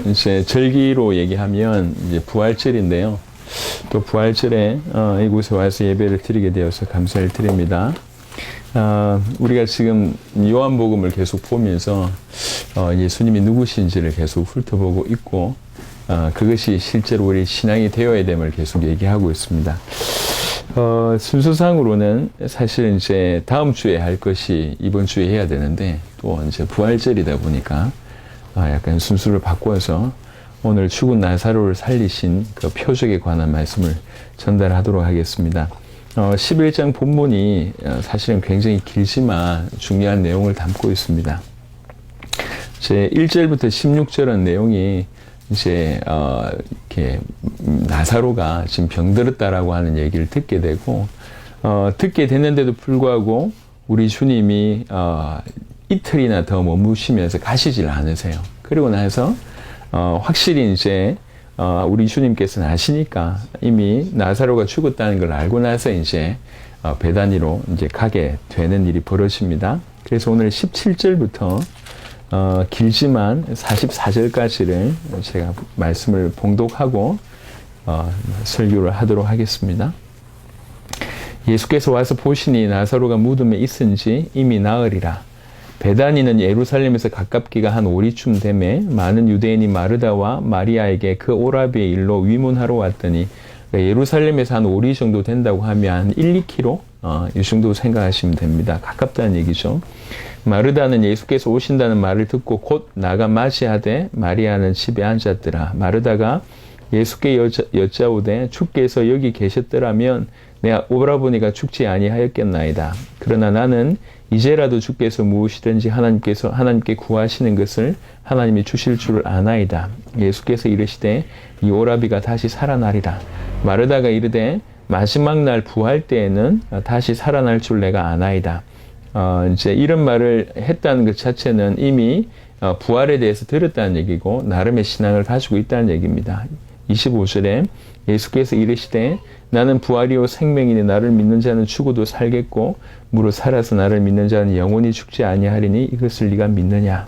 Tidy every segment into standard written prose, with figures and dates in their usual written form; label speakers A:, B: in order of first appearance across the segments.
A: 이제 절기로 얘기하면 이제 부활절인데요. 또 부활절에 이곳에 와서 예배를 드리게 되어서 감사를 드립니다. 우리가 지금 요한복음을 계속 보면서 예수님이 누구신지를 계속 훑어보고 있고 그것이 실제로 우리 신앙이 되어야 됨을 계속 얘기하고 있습니다. 순서상으로는 사실 이제 다음 주에 할 것이 이번 주에 해야 되는데 또 이제 부활절이다 보니까 약간 순서를 바꿔서 오늘 죽은 나사로를 살리신 그 표적에 관한 말씀을 전달하도록 하겠습니다. 11장 본문이 사실은 굉장히 길지만 중요한 내용을 담고 있습니다. 제 1절부터 16절은 내용이 이제 이렇게 나사로가 지금 병들었다라고 하는 얘기를 듣게 되고 듣게 됐는데도 불구하고 우리 주님이 이틀이나 더 머무시면서 가시질 않으세요. 그리고 나서 확실히 이제 우리 주님께서는 아시니까 이미 나사로가 죽었다는 걸 알고 나서 이제 베다니로 이제 가게 되는 일이 벌어집니다. 그래서 오늘 17절부터 길지만 44절까지를 제가 말씀을 봉독하고 설교를 하도록 하겠습니다. 예수께서 와서 보시니 나사로가 무덤에 있은지 이미 나으리라. 베다니는 예루살렘에서 가깝기가 한 오리쯤 되매 많은 유대인이 마르다와 마리아에게 그 오라비의 일로 위문하러 왔더니 예루살렘에서 한 오리 정도 된다고 하면 한 1, 2km 이 정도 생각하시면 됩니다. 가깝다는 얘기죠. 마르다는 예수께서 오신다는 말을 듣고 곧 나가 맞이하되 마리아는 집에 앉았더라. 마르다가 예수께 여짜오되 주께서 여기 계셨더라면 내가 오라버니가 죽지 아니하였겠나이다. 그러나 나는 이제라도 주께서 무엇이든지 하나님께 구하시는 것을 하나님이 주실 줄을 아나이다. 예수께서 이르시되 이 오라비가 다시 살아나리라. 마르다가 이르되 마지막 날 부활 때에는 다시 살아날 줄 내가 아나이다. 이제 이런 말을 했다는 것 자체는 이미 부활에 대해서 들었다는 얘기고 나름의 신앙을 가지고 있다는 얘기입니다. 25절에 예수께서 이르시되 나는 부활이요 생명이니 나를 믿는 자는 죽어도 살겠고 무릇 살아서 나를 믿는 자는 영원히 죽지 아니하리니 이것을 네가 믿느냐.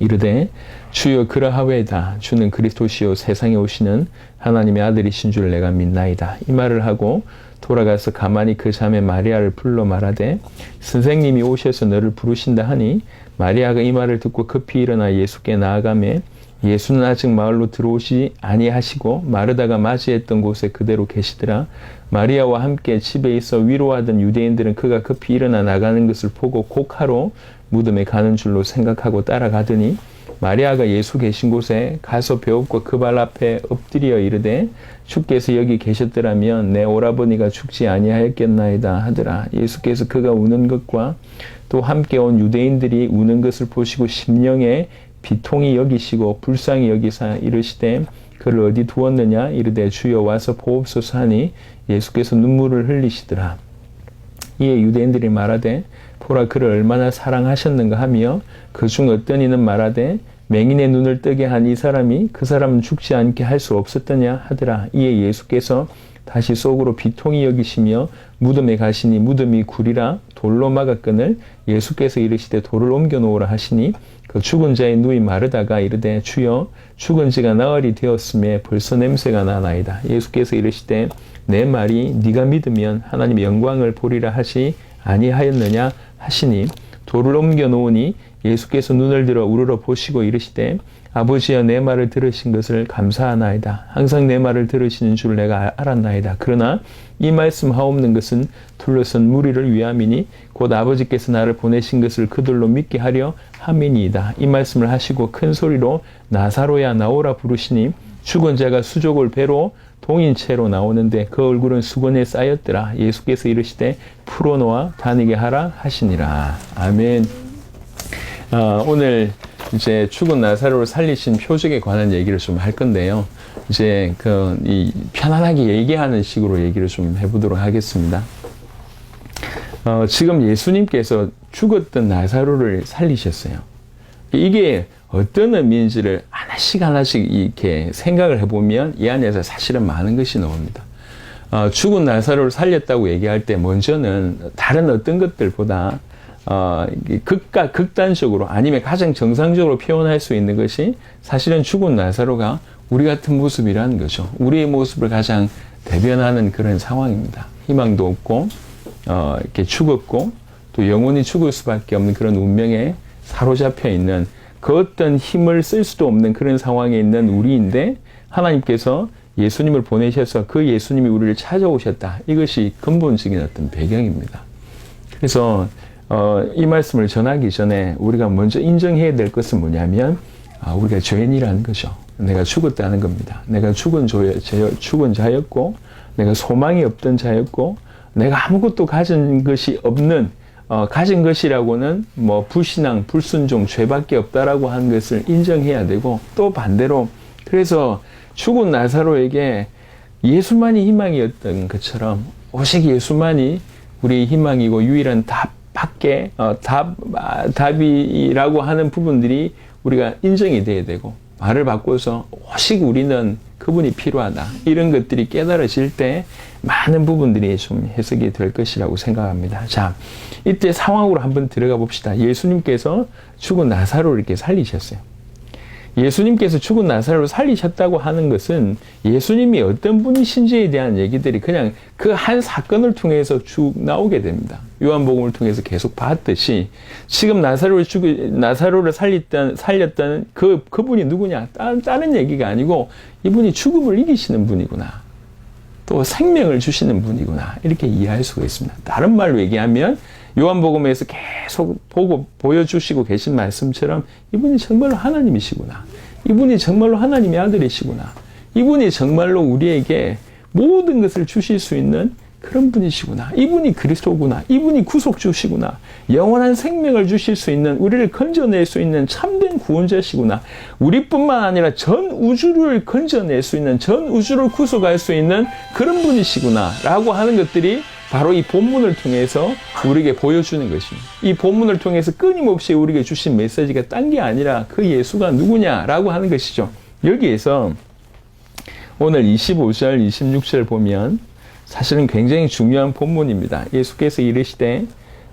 A: 이르되 주여 그러하외다. 주는 그리스도시요 세상에 오시는 하나님의 아들이신 줄 내가 믿나이다. 이 말을 하고 돌아가서 가만히 그 자매 마리아를 불러 말하되 선생님이 오셔서 너를 부르신다 하니 마리아가 이 말을 듣고 급히 일어나 예수께 나아가매 예수는 아직 마을로 들어오시 아니하시고 마르다가 맞이했던 곳에 그대로 계시더라. 마리아와 함께 집에 있어 위로하던 유대인들은 그가 급히 일어나 나가는 것을 보고 곡하러 무덤에 가는 줄로 생각하고 따라가더니 마리아가 예수 계신 곳에 가서 배웁고 그 발 앞에 엎드려 이르되 주께서 여기 계셨더라면 내 오라버니가 죽지 아니하였겠나이다 하더라. 예수께서 그가 우는 것과 또 함께 온 유대인들이 우는 것을 보시고 심령에 비통히 여기시고 불쌍히 여기사 이르시되 그를 어디 두었느냐. 이르되 주여 와서 보옵소서 하니 예수께서 눈물을 흘리시더라. 이에 유대인들이 말하되 보라 그를 얼마나 사랑하셨는가 하며 그중 어떤 이는 말하되 맹인의 눈을 뜨게 한 이 사람이 그 사람은 죽지 않게 할 수 없었더냐 하더라. 이에 예수께서 다시 속으로 비통히 여기시며 무덤에 가시니 무덤이 구리라 돌로 막았거늘 예수께서 이르시되 돌을 옮겨 놓으라 하시니 그 죽은 자의 누이 마르다가 이르되 주여 죽은 지가 나흘이 되었음에 벌써 냄새가 나나이다. 예수께서 이르시되 내 말이 네가 믿으면 하나님의 영광을 보리라 하시 아니하였느냐 하시니 돌을 옮겨 놓으니 예수께서 눈을 들어 우러러 보시고 이르시되 아버지여 내 말을 들으신 것을 감사하나이다. 항상 내 말을 들으시는 줄 내가 알았나이다. 그러나 이 말씀 하옵는 것은 둘러선 무리를 위함이니 곧 아버지께서 나를 보내신 것을 그들로 믿게 하려 함이니이다. 이 말씀을 하시고 큰 소리로 나사로야 나오라 부르시니 죽은 자가 수족을 배로 동인 채로 나오는데 그 얼굴은 수건에 쌓였더라. 예수께서 이르시되 풀어놓아 다니게 하라 하시니라. 아멘. 오늘 이제 죽은 나사로를 살리신 표적에 관한 얘기를 좀 할 건데요. 이제 편안하게 얘기하는 식으로 얘기를 좀 해보도록 하겠습니다. 지금 예수님께서 죽었던 나사로를 살리셨어요. 이게 어떤 의미인지를 하나씩 이렇게 생각을 해보면 이 안에서 사실은 많은 것이 나옵니다. 죽은 나사로를 살렸다고 얘기할 때 먼저는 다른 어떤 것들보다 극단적으로 아니면 가장 정상적으로 표현할 수 있는 것이 사실은 죽은 나사로가 우리 같은 모습이라는 거죠. 우리의 모습을 가장 대변하는 그런 상황입니다. 희망도 없고, 이렇게 죽었고, 또 영원히 죽을 수밖에 없는 그런 운명에 사로잡혀 있는 그 어떤 힘을 쓸 수도 없는 그런 상황에 있는 우리인데 하나님께서 예수님을 보내셔서 그 예수님이 우리를 찾아오셨다. 이것이 근본적인 어떤 배경입니다. 그래서 이 말씀을 전하기 전에 우리가 먼저 인정해야 될 것은 뭐냐면 우리가 죄인이라는 거죠. 내가 죽었다는 겁니다. 내가 죽은 자였고 내가 소망이 없던 자였고 내가 아무것도 가진 것이 없는 가진 것이라고는 뭐 불신앙, 불순종, 죄밖에 없다라고 하는 것을 인정해야 되고 또 반대로 그래서 죽은 나사로에게 예수만이 희망이었던 것처럼 오직 예수만이 우리의 희망이고 유일한 답이라고 하는 부분들이 우리가 인정이 돼야 되고 말을 바꿔서 오직 우리는 그분이 필요하다. 이런 것들이 깨달아질 때 많은 부분들이 좀 해석이 될 것이라고 생각합니다. 자, 이때 상황으로 한번 들어가 봅시다. 예수님께서 죽은 나사로를 이렇게 살리셨어요. 예수님께서 죽은 나사로를 살리셨다고 하는 것은 예수님이 어떤 분이신지에 대한 얘기들이 그냥 그 한 사건을 통해서 쭉 나오게 됩니다. 요한복음을 통해서 계속 봤듯이 지금 나사로를 살렸던 그분이 누구냐? 다른 얘기가 아니고 이분이 죽음을 이기시는 분이구나. 또 생명을 주시는 분이구나. 이렇게 이해할 수가 있습니다. 다른 말로 얘기하면 요한복음에서 계속 보여주시고 계신 말씀처럼 이분이 정말로 하나님이시구나. 이분이 정말로 하나님의 아들이시구나. 이분이 정말로 우리에게 모든 것을 주실 수 있는 그런 분이시구나. 이분이 그리스도구나. 이분이 구속주시구나. 영원한 생명을 주실 수 있는, 우리를 건져낼 수 있는 참된 구원자시구나. 우리뿐만 아니라 전 우주를 건져낼 수 있는, 전 우주를 구속할 수 있는 그런 분이시구나. 라고 하는 것들이 바로 이 본문을 통해서 우리에게 보여주는 것입니다. 이 본문을 통해서 끊임없이 우리에게 주신 메시지가 딴 게 아니라 그 예수가 누구냐라고 하는 것이죠. 여기에서 오늘 25절, 26절 보면 사실은 굉장히 중요한 본문입니다. 예수께서 이르시되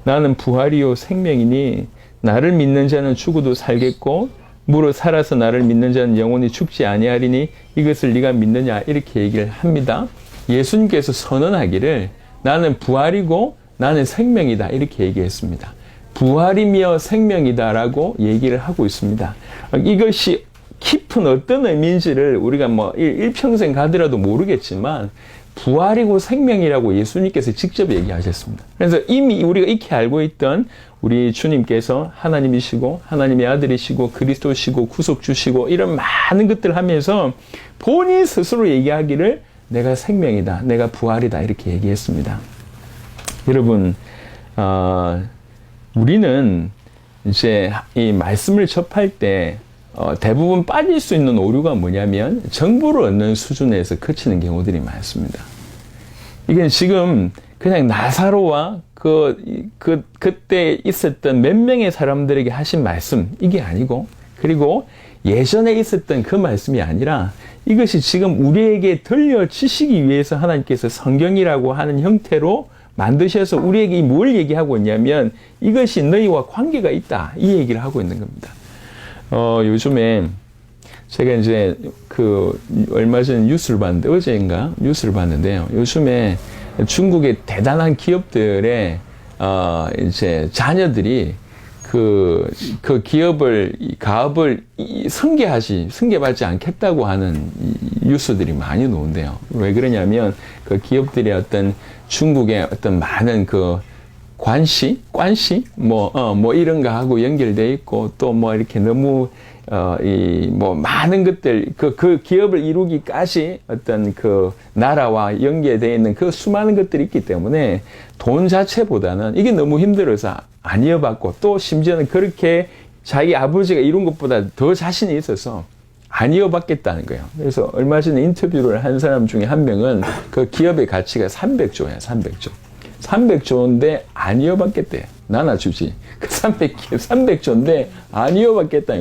A: 나는 부활이요 생명이니 나를 믿는 자는 죽어도 살겠고 무릇 살아서 나를 믿는 자는 영원히 죽지 아니하리니 이것을 네가 믿느냐 이렇게 얘기를 합니다. 예수님께서 선언하기를 나는 부활이고 나는 생명이다 이렇게 얘기했습니다. 부활이며 생명이다라고 얘기를 하고 있습니다. 이것이 깊은 어떤 의미인지를 우리가 뭐 일평생 가더라도 모르겠지만 부활이고 생명이라고 예수님께서 직접 얘기하셨습니다. 그래서 이미 우리가 익히 알고 있던 우리 주님께서 하나님이시고 하나님의 아들이시고 그리스도시고 구속주시고 이런 많은 것들을 하면서 본인 스스로 얘기하기를 내가 생명이다, 내가 부활이다 이렇게 얘기했습니다. 여러분, 우리는 이제 이 말씀을 접할 때 대부분 빠질 수 있는 오류가 뭐냐면 정보를 얻는 수준에서 그치는 경우들이 많습니다. 이게 지금 그냥 나사로와 그때 있었던 몇 명의 사람들에게 하신 말씀 이게 아니고 그리고 예전에 있었던 그 말씀이 아니라 이것이 지금 우리에게 들려주시기 위해서 하나님께서 성경이라고 하는 형태로 만드셔서 우리에게 뭘 얘기하고 있냐면 이것이 너희와 관계가 있다 이 얘기를 하고 있는 겁니다. 요즘에 제가 이제 얼마 전에 뉴스를 봤는데 어제인가 뉴스를 봤는데요. 요즘에 중국의 대단한 기업들의 이제 자녀들이 그 가업을 승계받지 않겠다고 하는 뉴스들이 많이 나온대요. 왜 그러냐면 그 기업들의 어떤 중국의 어떤 많은 관시 뭐 이런 거 하고 연결돼 있고 또 뭐 이렇게 너무 많은 것들 그 기업을 이루기까지 어떤 나라와 연계되어 있는 그 수많은 것들이 있기 때문에 돈 자체보다는 이게 너무 힘들어서 안 이어받고 또 심지어는 그렇게 자기 아버지가 이룬 것보다 더 자신이 있어서 안 이어받겠다는 거예요. 그래서 얼마 전에 인터뷰를 한 사람 중에 한 명은 그 기업의 가치가 300조야, 300조. 300조인데 안 이어받겠대. 나나 주지. 그 300조인데 안 이어받겠다.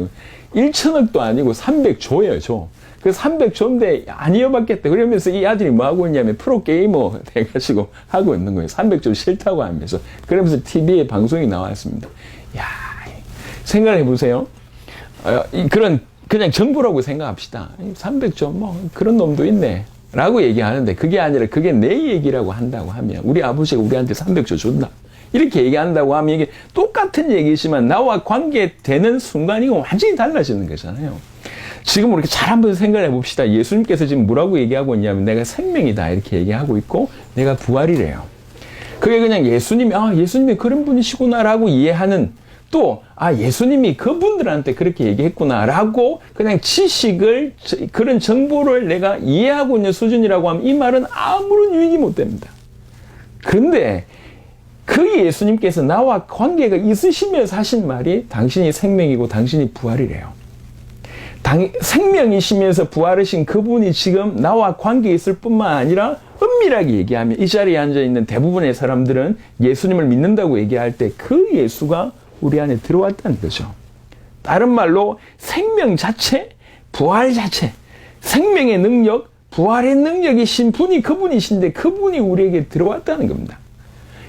A: 1천억도 아니고 300조예요, 조. 그 300조인데 안 이어받겠다. 그러면서 이 아들이 뭐 하고 있냐면 프로게이머 돼가지고 하고 있는 거예요. 300조 싫다고 하면서. 그러면서 TV에 방송이 나왔습니다. 야, 생각해 보세요. 그냥 정부라고 생각합시다. 300조 뭐 그런 놈도 있네. 라고 얘기하는데 그게 아니라 그게 내 얘기라고 한다고 하면 우리 아버지가 우리한테 300조 줬나? 이렇게 얘기한다고 하면 이게 똑같은 얘기지만 나와 관계되는 순간이 완전히 달라지는 거잖아요. 지금 우리 잘 한번 생각해 봅시다. 예수님께서 지금 뭐라고 얘기하고 있냐면 내가 생명이다 이렇게 얘기하고 있고 내가 부활이래요. 그게 그냥 예수님이 그런 분이시구나라고 이해하는 또 예수님이 그분들한테 그렇게 얘기했구나라고 그냥 지식을 그런 정보를 내가 이해하고 있는 수준이라고 하면 이 말은 아무런 유익이 못 됩니다. 그런데 그 예수님께서 나와 관계가 있으시면서 하신 말이 당신이 생명이고 당신이 부활이래요. 생명이시면서 부활하신 그분이 지금 나와 관계에 있을 뿐만 아니라 엄밀하게 얘기하면 이 자리에 앉아있는 대부분의 사람들은 예수님을 믿는다고 얘기할 때 그 예수가 우리 안에 들어왔다는 거죠. 다른 말로 생명 자체, 부활 자체, 생명의 능력, 부활의 능력이신 분이 그분이신데 그분이 우리에게 들어왔다는 겁니다.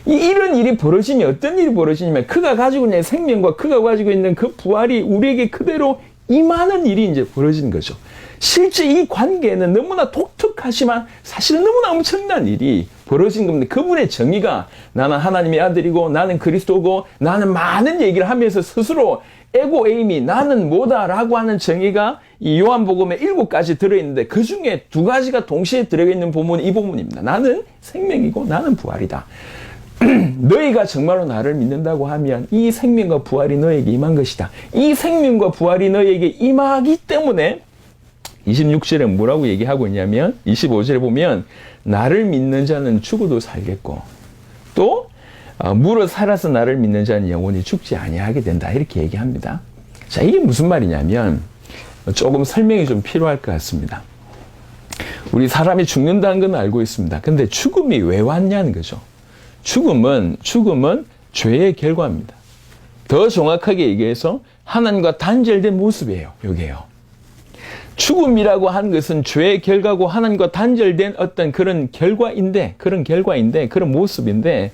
A: 이런 일이 벌어지면 어떤 일이 벌어지냐면 그가 가지고 있는 생명과 그가 가지고 있는 그 부활이 우리에게 그대로 임하는 일이 이제 벌어진 거죠. 실제 이 관계는 너무나 독특하지만 사실은 너무나 엄청난 일이 벌어진 겁니다. 그분의 정의가 나는 하나님의 아들이고 나는 그리스도고 나는 많은 얘기를 하면서 스스로 에고 에임이 나는 뭐다라고 하는 정의가 이 요한복음에 7가지 들어있는데 그 중에 2가지가 동시에 들어있는 부분이 이 부분입니다. 나는 생명이고 나는 부활이다. 너희가 정말로 나를 믿는다고 하면 이 생명과 부활이 너에게 임한 것이다. 이 생명과 부활이 너에게 임하기 때문에 26절에 뭐라고 얘기하고 있냐면 25절에 보면 나를 믿는 자는 죽어도 살겠고 또 무릇 살아서 나를 믿는 자는 영원히 죽지 아니하게 된다. 이렇게 얘기합니다. 자, 이게 무슨 말이냐면 조금 설명이 좀 필요할 것 같습니다. 우리 사람이 죽는다는 건 알고 있습니다. 근데 죽음이 왜 왔냐는 거죠. 죽음은 죄의 결과입니다. 더 정확하게 얘기해서 하나님과 단절된 모습이에요. 이게요. 죽음이라고 하는 것은 죄의 결과고 하나님과 단절된 어떤 그런 결과인데 그런 모습인데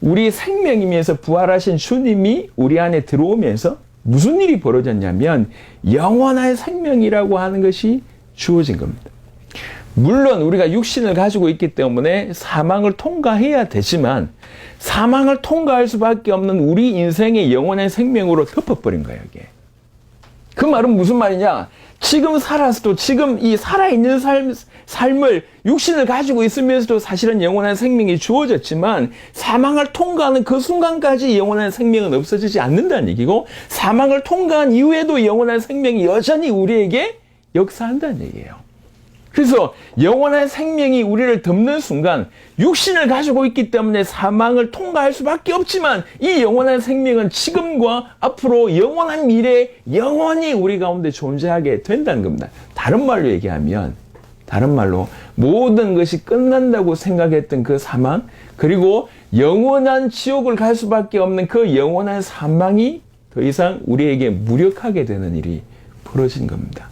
A: 우리 생명이면서 부활하신 주님이 우리 안에 들어오면서 무슨 일이 벌어졌냐면 영원한 생명이라고 하는 것이 주어진 겁니다. 물론 우리가 육신을 가지고 있기 때문에 사망을 통과해야 되지만 사망을 통과할 수밖에 없는 우리 인생의 영원한 생명으로 덮어버린 거예요. 이게. 그 말은 무슨 말이냐? 지금 살아서도 지금 이 살아있는 삶을 육신을 가지고 있으면서도 사실은 영원한 생명이 주어졌지만 사망을 통과하는 그 순간까지 영원한 생명은 없어지지 않는다는 얘기고 사망을 통과한 이후에도 영원한 생명이 여전히 우리에게 역사한다는 얘기예요. 그래서 영원한 생명이 우리를 덮는 순간 육신을 가지고 있기 때문에 사망을 통과할 수밖에 없지만 이 영원한 생명은 지금과 앞으로 영원한 미래에 영원히 우리 가운데 존재하게 된다는 겁니다. 다른 말로 얘기하면 모든 것이 끝난다고 생각했던 그 사망 그리고 영원한 지옥을 갈 수밖에 없는 그 영원한 사망이 더 이상 우리에게 무력하게 되는 일이 벌어진 겁니다.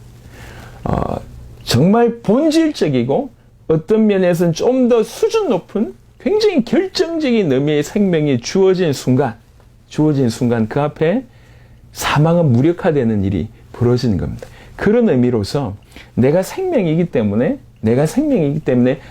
A: 정말 본질적이고 어떤 면에서는 좀 더 수준 높은 굉장히 결정적인 의미의 생명이 주어진 순간 그 앞에 사망은 무력화되는 일이 벌어지는 겁니다. 그런 의미로서 내가 생명이기 때문에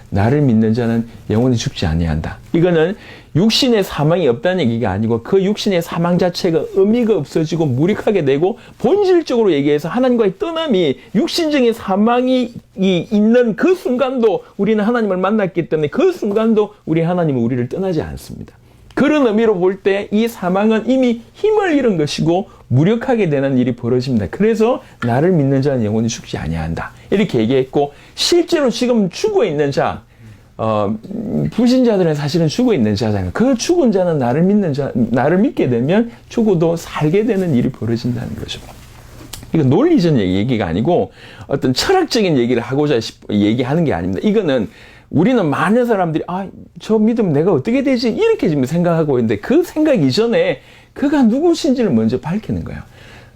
A: 나를 믿는 자는 영원히 죽지 아니한다. 이거는 육신의 사망이 없다는 얘기가 아니고 그 육신의 사망 자체가 의미가 없어지고 무력하게 되고 본질적으로 얘기해서 하나님과의 떠남이 육신적인 사망이 있는 그 순간도 우리는 하나님을 만났기 때문에 그 순간도 하나님은 우리를 떠나지 않습니다. 그런 의미로 볼 때 이 사망은 이미 힘을 잃은 것이고 무력하게 되는 일이 벌어집니다. 그래서 나를 믿는 자는 영원히 죽지 아니한다. 이렇게 얘기했고 실제로 지금 죽어있는 자 불신자들은 사실은 죽어있는 자잖아요. 그 죽은 자는 나를 믿게 되면 죽어도 살게 되는 일이 벌어진다는 거죠. 이거 논리적 얘기가 아니고 어떤 철학적인 얘기를 하고자 얘기하는 게 아닙니다. 이거는 우리는 많은 사람들이 저 믿음 내가 어떻게 되지? 이렇게 지금 생각하고 있는데 그 생각 이전에 그가 누구신지를 먼저 밝히는 거예요.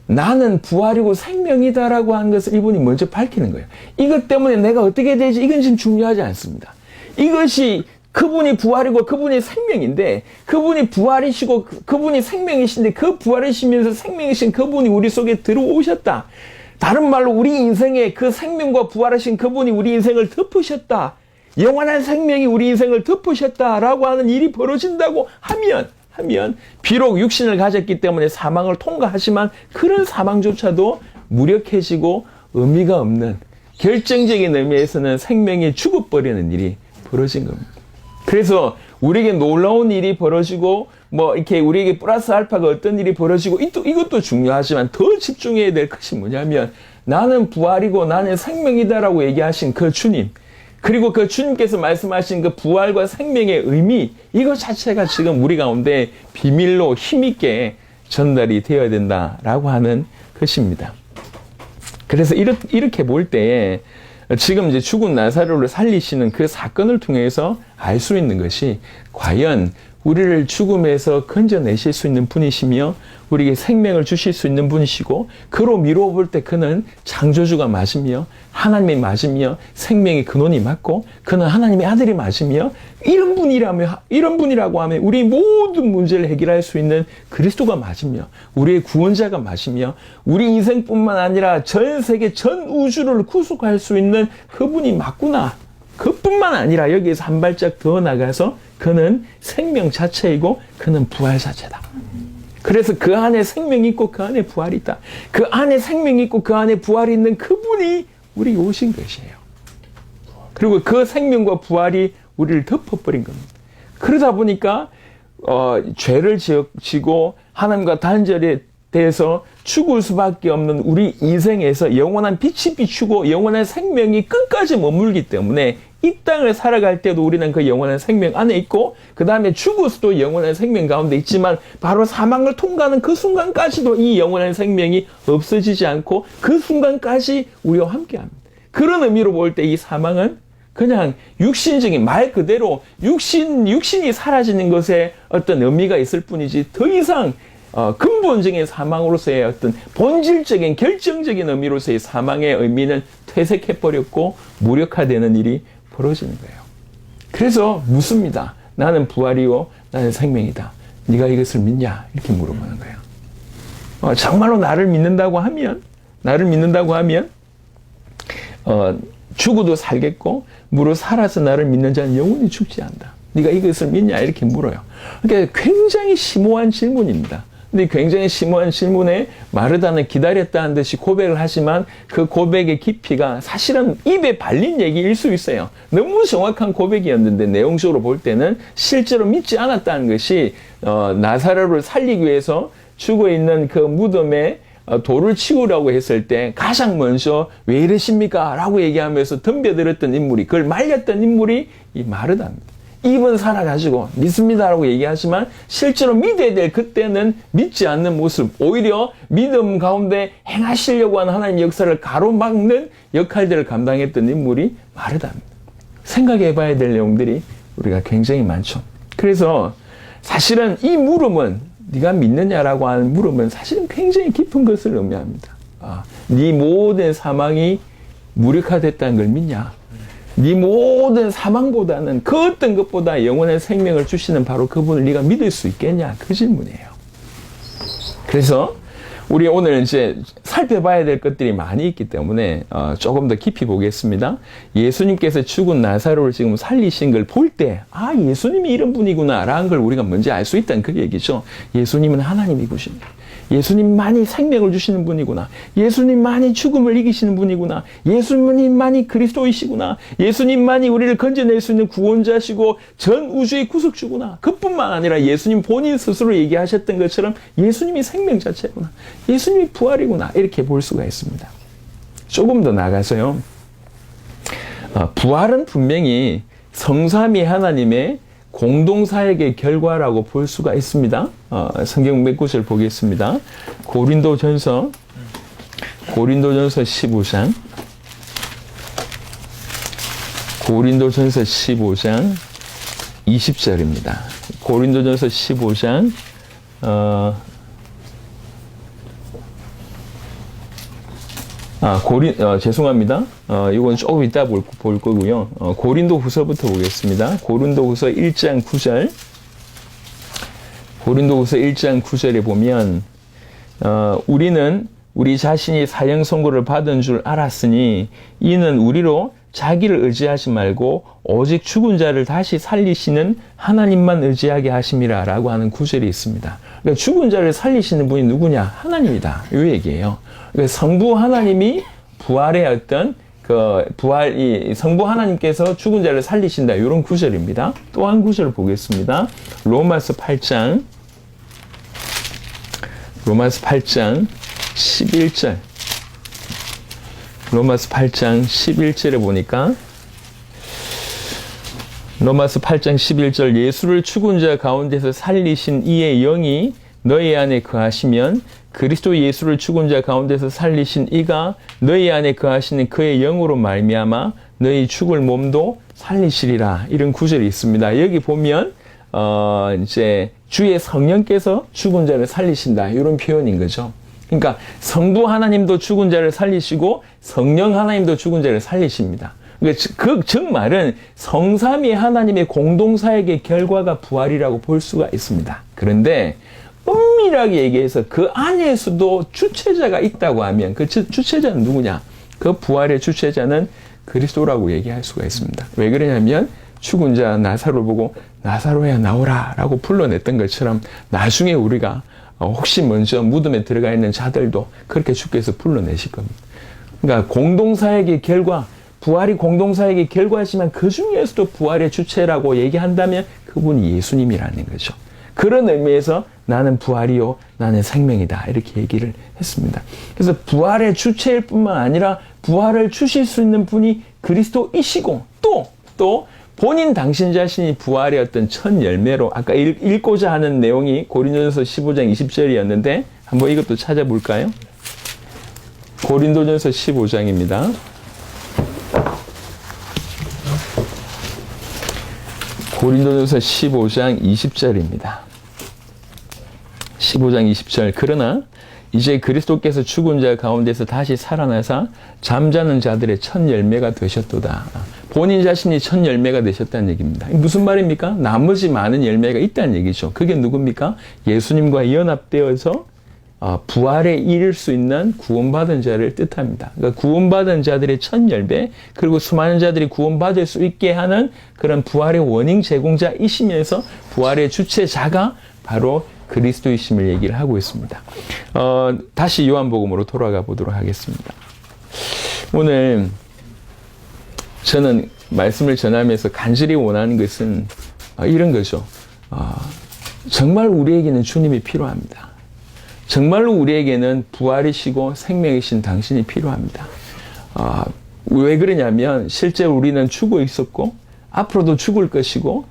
A: 나는 부활이고 생명이다라고 하는 것을 이분이 먼저 밝히는 거예요. 이것 때문에 내가 어떻게 되지? 이건 지금 중요하지 않습니다. 이것이 그분이 부활이고 그분이 생명인데, 그분이 부활이시고 그분이 생명이신데, 그 부활이시면서 생명이신 그분이 우리 속에 들어오셨다. 다른 말로 우리 인생에 그 생명과 부활하신 그분이 우리 인생을 덮으셨다. 영원한 생명이 우리 인생을 덮으셨다라고 하는 일이 벌어진다고 하면 비록 육신을 가졌기 때문에 사망을 통과하지만 그런 사망조차도 무력해지고 의미가 없는, 결정적인 의미에서는 생명이 죽어버리는 일이 벌어진 겁니다. 그래서 우리에게 놀라운 일이 벌어지고 이렇게 우리에게 플러스 알파가 어떤 일이 벌어지고 이것도 중요하지만 더 집중해야 될 것이 뭐냐면, 나는 부활이고 나는 생명이다라고 얘기하신 그 주님, 그리고 그 주님께서 말씀하신 그 부활과 생명의 의미, 이것 자체가 지금 우리 가운데 비밀로 힘있게 전달이 되어야 된다라고 하는 것입니다. 그래서 이렇게 볼 때 지금 이제 죽은 나사로를 살리시는 그 사건을 통해서 알 수 있는 것이, 과연 우리를 죽음에서 건져내실 수 있는 분이시며 우리에게 생명을 주실 수 있는 분이시고, 그로 미루어 볼 때 그는 창조주가 맞으며 하나님이 맞으며 생명의 근원이 맞고 그는 하나님의 아들이 맞으며, 이런 분이라고 하면 우리 모든 문제를 해결할 수 있는 그리스도가 맞으며 우리의 구원자가 맞으며 우리 인생뿐만 아니라 전 세계 전 우주를 구속할 수 있는 그분이 맞구나. 그뿐만 아니라 여기에서 한 발짝 더 나가서 그는 생명 자체이고 그는 부활 자체다. 그래서 그 안에 생명이 있고 그 안에 부활이 있다. 그 안에 생명이 있고 그 안에 부활이 있는 그분이 우리에게 오신 것이에요. 그리고 그 생명과 부활이 우리를 덮어버린 겁니다. 그러다 보니까 죄를 지고 하나님과 단절이 돼서 죽을 수밖에 없는 우리 인생에서 영원한 빛이 비추고 영원한 생명이 끝까지 머물기 때문에 이 땅을 살아갈 때도 우리는 그 영원한 생명 안에 있고, 그 다음에 죽어서도 영원한 생명 가운데 있지만 바로 사망을 통과하는 그 순간까지도 이 영원한 생명이 없어지지 않고 그 순간까지 우리와 함께합니다. 그런 의미로 볼 때 이 사망은 그냥 육신적인, 말 그대로 육신이 사라지는 것에 어떤 의미가 있을 뿐이지 더 이상 근본적인 사망으로서의 어떤 본질적인 결정적인 의미로서의 사망의 의미는 퇴색해버렸고 무력화되는 일이 벌어지는 거예요. 그래서 묻습니다. 나는 부활이요 나는 생명이다. 네가 이것을 믿냐? 이렇게 물어보는 거예요. 정말로 나를 믿는다고 하면 죽어도 살겠고 무릇 살아서 나를 믿는 자는 영원히 죽지 않는다. 네가 이것을 믿냐? 이렇게 물어요. 그러니까 굉장히 심오한 질문입니다. 근데 굉장히 심오한 질문에 마르다는 기다렸다는 듯이 고백을 하지만 그 고백의 깊이가 사실은 입에 발린 얘기일 수 있어요. 너무 정확한 고백이었는데 내용적으로 볼 때는 실제로 믿지 않았다는 것이 나사로를 살리기 위해서 죽어있는 그 무덤에 돌을 치우라고 했을 때 가장 먼저 왜 이러십니까? 라고 얘기하면서 덤벼들었던 인물이, 그걸 말렸던 인물이 이 마르다입니다. 입은 살아가지고 믿습니다라고 얘기하지만 실제로 믿어야 될 그때는 믿지 않는 모습, 오히려 믿음 가운데 행하시려고 하는 하나님의 역사를 가로막는 역할들을 감당했던 인물이 마르다입니다. 생각해 봐야 될 내용들이 우리가 굉장히 많죠. 그래서 사실은 이 물음은, 네가 믿느냐라고 하는 물음은 사실은 굉장히 깊은 것을 의미합니다. 네 모든 사망이 무력화됐다는 걸 믿냐? 네 모든 사망보다는 그 어떤 것보다 영원한 생명을 주시는 바로 그분을 네가 믿을 수 있겠냐? 그 질문이에요. 그래서 우리 오늘 이제 살펴봐야 될 것들이 많이 있기 때문에 조금 더 깊이 보겠습니다. 예수님께서 죽은 나사로를 지금 살리신 걸 볼 때, 예수님이 이런 분이구나 라는 걸 우리가 먼저 알 수 있다는 그 얘기죠. 예수님은 하나님이구십니다. 예수님만이 생명을 주시는 분이구나. 예수님만이 죽음을 이기시는 분이구나. 예수님만이 그리스도이시구나. 예수님만이 우리를 건져낼 수 있는 구원자시고 전 우주의 구속주구나. 그뿐만 아니라 예수님 본인 스스로 얘기하셨던 것처럼 예수님이 생명 자체구나. 예수님이 부활이구나. 이렇게 볼 수가 있습니다. 조금 더 나가서요. 부활은 분명히 성삼위 하나님의 공동사역의 결과라고 볼 수가 있습니다. 성경 몇 구절 보겠습니다. 고린도전서 15장. 고린도전서 15장 20절입니다. 고린도전서 15장 죄송합니다. 이건 조금 이따 볼 거고요. 고린도 후서부터 보겠습니다. 고린도 후서 1장 9절. 고린도 후서 1장 9절에 보면, 우리는 우리 자신이 사형 선고를 받은 줄 알았으니 이는 우리로 자기를 의지하지 말고 오직 죽은 자를 다시 살리시는 하나님만 의지하게 하심이라 라고 하는 구절이 있습니다. 그러니까 죽은 자를 살리시는 분이 누구냐? 하나님이다. 이 얘기예요. 그러니까 성부 하나님이 부활의 어떤 성부 하나님께서 죽은 자를 살리신다. 이런 구절입니다. 또 한 구절을 보겠습니다. 로마서 8장 11절. 로마서 8장 11절에 보니까 로마서 8장 11절 예수를 죽은 자 가운데서 살리신 이의 영이 너희 안에 거하시면 그리스도 예수를 죽은 자 가운데서 살리신 이가 너희 안에 거하시는 그의 영으로 말미암아 너희 죽을 몸도 살리시리라. 이런 구절이 있습니다. 여기 보면 이제 주의 성령께서 죽은 자를 살리신다. 이런 표현인 거죠. 그러니까 성부 하나님도 죽은 자를 살리시고 성령 하나님도 죽은 자를 살리십니다. 그 즉 말은 성삼위 하나님의 공동사역의 결과가 부활이라고 볼 수가 있습니다. 그런데 엄밀하게 얘기해서 그 안에서도 주체자가 있다고 하면 그 주체자는 누구냐? 그 부활의 주체자는 그리스도라고 얘기할 수가 있습니다. 왜 그러냐면 죽은 자 나사로를 보고 나사로야 나오라 라고 불러냈던 것처럼 나중에 우리가 혹시 먼저 무덤에 들어가 있는 자들도 그렇게 주께서 불러내실 겁니다. 그러니까 공동사역의 결과, 부활이 공동사역의 결과지만 그 중에서도 부활의 주체라고 얘기한다면 그분이 예수님이라는 거죠. 그런 의미에서 나는 부활이요, 나는 생명이다. 이렇게 얘기를 했습니다. 그래서 부활의 주체일 뿐만 아니라 부활을 주실 수 있는 분이 그리스도이시고 또 본인 당신 자신이 부활의 어떤 첫 열매로 아까 읽고자 하는 내용이 고린도전서 15장 20절이었는데 한번 이것도 찾아볼까요? 고린도전서 15장입니다. 고린도전서 15장 20절입니다. 15장 20절. 그러나 이제 그리스도께서 죽은 자 가운데서 다시 살아나사 잠자는 자들의 첫 열매가 되셨도다. 본인 자신이 첫 열매가 되셨다는 얘기입니다. 무슨 말입니까? 나머지 많은 열매가 있다는 얘기죠. 그게 누굽니까? 예수님과 연합되어서 부활에 이를 수 있는 구원받은 자를 뜻합니다. 그러니까 구원받은 자들의 첫 열매, 그리고 수많은 자들이 구원받을 수 있게 하는 그런 부활의 원인 제공자이시면서 부활의 주체자가 바로 그리스도이심을 얘기를 하고 있습니다. 다시 요한복음으로 돌아가 보도록 하겠습니다. 오늘 저는 말씀을 전하면서 간절히 원하는 것은 이런 거죠. 정말 우리에게는 주님이 필요합니다. 정말로 우리에게는 부활이시고 생명이신 당신이 필요합니다. 왜 그러냐면 실제 우리는 죽어 있었고 앞으로도 죽을 것이고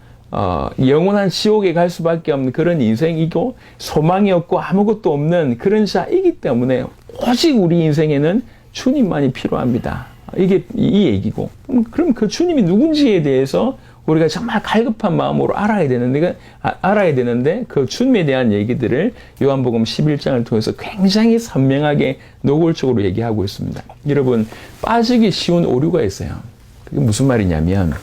A: 영원한 지옥에 갈 수밖에 없는 그런 인생이고 소망이 없고 아무것도 없는 그런 자이기 때문에 오직 우리 인생에는 주님만이 필요합니다. 이게 이 얘기고 그럼 그 주님이 누군지에 대해서 우리가 정말 갈급한 마음으로 알아야 되는데 그 주님에 대한 얘기들을 요한복음 11장을 통해서 굉장히 선명하게 노골적으로 얘기하고 있습니다. 여러분 빠지기 쉬운 오류가 있어요. 그게 무슨 말이냐면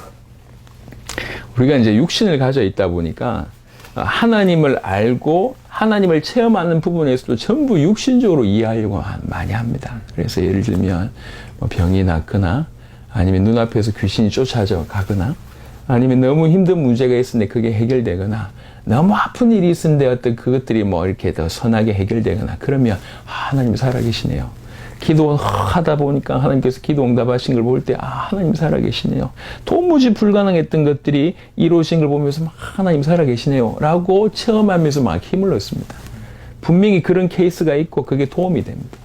A: 우리가 이제 육신을 가져 있다 보니까 하나님을 알고 하나님을 체험하는 부분에서도 전부 육신적으로 이해하려고 많이 합니다. 그래서 예를 들면 병이 낫거나 아니면 눈앞에서 귀신이 쫓아가거나 아니면 너무 힘든 문제가 있었는데 그게 해결되거나 너무 아픈 일이 있었는데 어떤 그것들이 이렇게 더 선하게 해결되거나 그러면 하나님 살아계시네요. 기도하다 보니까 하나님께서 기도 응답하신 걸 볼 때 하나님 살아계시네요. 도무지 불가능했던 것들이 이루어진 걸 보면서 하나님 살아계시네요 라고 체험하면서 막 힘을 얻습니다. 분명히 그런 케이스가 있고 그게 도움이 됩니다.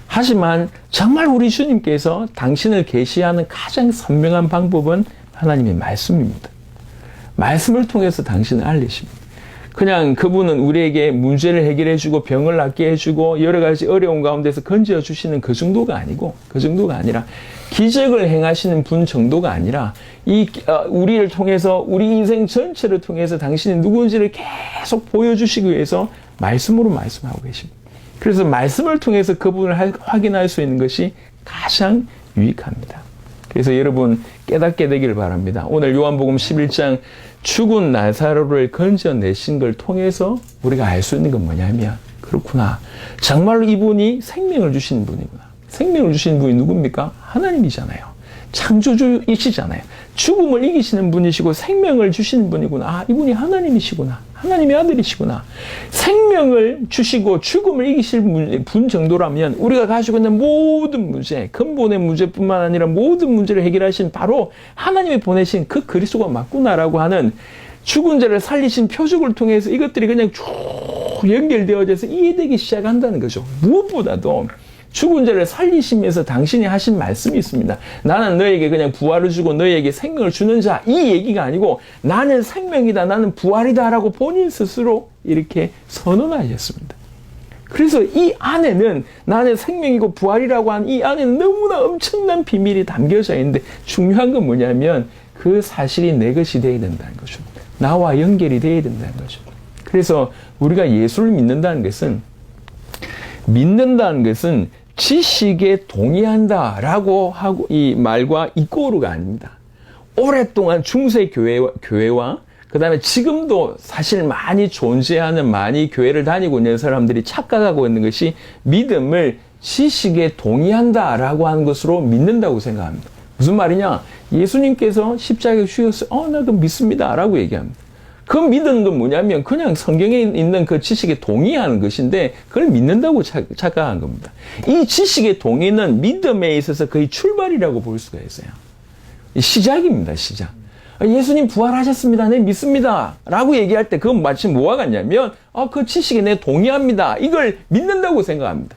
A: 하지만 정말 우리 주님께서 당신을 계시하는 가장 선명한 방법은 하나님의 말씀입니다. 말씀을 통해서 당신을 알리십니다. 그냥 그분은 우리에게 문제를 해결해주고 병을 낫게 해주고 여러 가지 어려운 가운데서 건져주시는 그 정도가 아니고 그 정도가 아니라 기적을 행하시는 분 정도가 아니라 우리를 통해서 우리 인생 전체를 통해서 당신이 누군지를 계속 보여주시기 위해서 말씀으로 말씀하고 계십니다. 그래서 말씀을 통해서 그분을 확인할 수 있는 것이 가장 유익합니다. 그래서 여러분 깨닫게 되길 바랍니다. 오늘 요한복음 11장 죽은 나사로를 건져내신 걸 통해서 우리가 알 수 있는 건 뭐냐면, 그렇구나, 정말로 이분이 생명을 주신 분이구나. 생명을 주신 분이 누굽니까? 하나님이잖아요. 창조주이시잖아요. 죽음을 이기시는 분이시고 생명을 주시는 분이구나. 아, 이분이 하나님이시구나. 하나님의 아들이시구나. 생명을 주시고 죽음을 이기실 분 정도라면 우리가 가지고 있는 모든 문제, 근본의 문제뿐만 아니라 모든 문제를 해결하신 바로 하나님이 보내신 그 그리스도가 맞구나라고 하는, 죽은 자를 살리신 표적을 통해서 이것들이 그냥 쭉 연결되어져서 이해되기 시작한다는 거죠. 무엇보다도 죽은 자를 살리시면서 당신이 하신 말씀이 있습니다. 나는 너에게 그냥 부활을 주고 너에게 생명을 주는 자, 이 얘기가 아니고 나는 생명이다, 나는 부활이다 라고 본인 스스로 이렇게 선언하셨습니다. 그래서 이 안에는, 나는 생명이고 부활이라고 하는 이 안에는 너무나 엄청난 비밀이 담겨져 있는데, 중요한 건 뭐냐면 그 사실이 내 것이 되어야 된다는 거죠. 나와 연결이 되어야 된다는 거죠. 그래서 우리가 예수를 믿는다는 것은 지식에 동의한다라고 하고 이 말과 이꼬르가 아닙니다. 오랫동안 중세 교회와 그 다음에 지금도 사실 많이 존재하는, 많이 교회를 다니고 있는 사람들이 착각하고 있는 것이 믿음을 지식에 동의한다라고 하는 것으로 믿는다고 생각합니다. 무슨 말이냐? 예수님께서 십자가에 죽으셨어요. 나 그거 믿습니다 라고 얘기합니다. 그 믿는 건 뭐냐면 그냥 성경에 있는 그 지식에 동의하는 것인데 그걸 믿는다고 착각한 겁니다. 이 지식의 동의는 믿음에 있어서 거의 출발이라고 볼 수가 있어요. 시작입니다, 시작. 예수님 부활하셨습니다, 네 믿습니다 라고 얘기할 때 그건 마치 뭐와 같냐면 그 지식에 내 동의합니다, 이걸 믿는다고 생각합니다.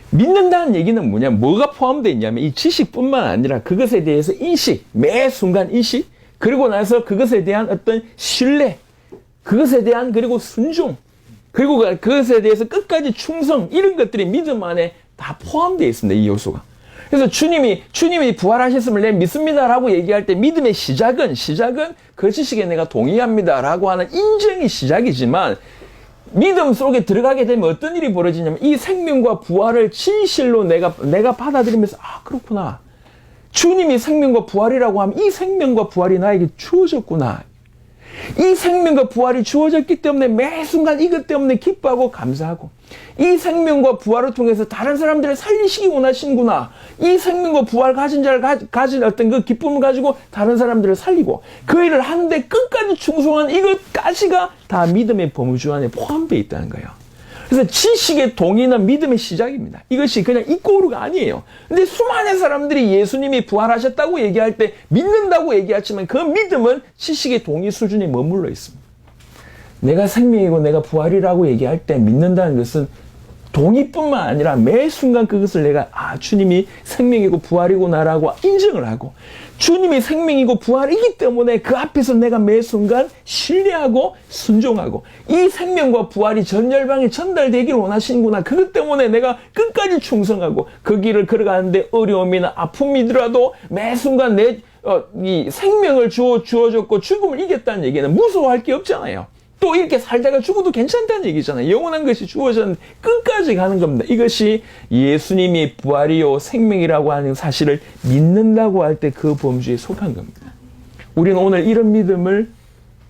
A: 믿는다는 얘기는 뭐냐, 뭐가 포함되어 있냐면 이 지식뿐만 아니라 그것에 대해서 인식, 매 순간 인식, 그리고 나서 그것에 대한 어떤 신뢰, 그것에 대한 그리고 순종, 그리고 그것에 대해서 끝까지 충성, 이런 것들이 믿음 안에 다 포함되어 있습니다, 이 요소가. 그래서 주님이 부활하셨음을 내 믿습니다라고 얘기할 때 믿음의 시작은 그 지식에 내가 동의합니다라고 하는 인정이 시작이지만, 믿음 속에 들어가게 되면 어떤 일이 벌어지냐면 이 생명과 부활을 진실로 내가 받아들이면서 그렇구나, 주님이 생명과 부활이라고 하면 이 생명과 부활이 나에게 주어졌구나. 이 생명과 부활이 주어졌기 때문에 매 순간 이것 때문에 기뻐하고 감사하고, 이 생명과 부활을 통해서 다른 사람들을 살리시기 원하시는구나. 이 생명과 부활 가진 자를 가진 어떤 그 기쁨을 가지고 다른 사람들을 살리고 그 일을 하는데 끝까지 충성한 이것까지가 다 믿음의 범주 안에 포함되어 있다는 거예요. 그래서 지식의 동의는 믿음의 시작입니다. 이것이 그냥 이꼬르가 아니에요. 근데 수많은 사람들이 예수님이 부활하셨다고 얘기할 때 믿는다고 얘기하지만 그 믿음은 지식의 동의 수준에 머물러 있습니다. 내가 생명이고 내가 부활이라고 얘기할 때 믿는다는 것은 동의뿐만 아니라 매 순간 그것을 내가 주님이 생명이고 부활이구나라고 인정을 하고, 주님이 생명이고 부활이기 때문에 그 앞에서 내가 매 순간 신뢰하고 순종하고, 이 생명과 부활이 전 열방에 전달되기를 원하시는구나, 그것 때문에 내가 끝까지 충성하고 그 길을 걸어가는데 어려움이나 아픔이더라도 매 순간 이 생명을 주어줬고 죽음을 이겼다는 얘기는 무서워할 게 없잖아요. 또 이렇게 살다가 죽어도 괜찮다는 얘기잖아요. 영원한 것이 주어졌는데 끝까지 가는 겁니다. 이것이 예수님이 부활이요 생명이라고 하는 사실을 믿는다고 할 때 그 범주에 속한 겁니다. 우리는 오늘 이런 믿음을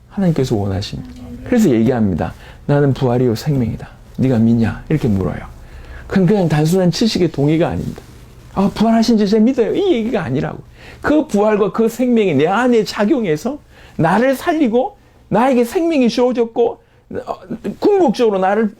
A: 하나님께서 원하십니다. 그래서 얘기합니다. 나는 부활이요 생명이다. 네가 믿냐? 이렇게 물어요. 그냥 단순한 지식의 동의가 아닙니다. 부활하신 지 제가 믿어요, 이 얘기가 아니라고. 그 부활과 그 생명이 내 안에 작용해서 나를 살리고 나에게 생명이 주어졌고 궁극적으로 나를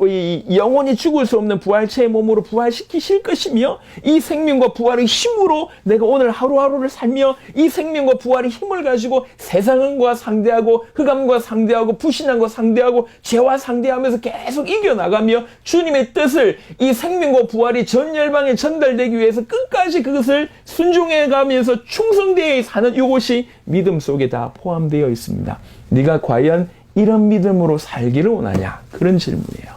A: 영원히 죽을 수 없는 부활체의 몸으로 부활시키실 것이며, 이 생명과 부활의 힘으로 내가 오늘 하루하루를 살며 이 생명과 부활의 힘을 가지고 세상과 상대하고 흑암과 상대하고 불신앙과 상대하고 죄와 상대하면서 계속 이겨나가며 주님의 뜻을, 이 생명과 부활이 전 열방에 전달되기 위해서 끝까지 그것을 순종해 가면서 충성되어 사는 이것이 믿음 속에 다 포함되어 있습니다. 네가 과연 이런 믿음으로 살기를 원하냐? 그런 질문이에요.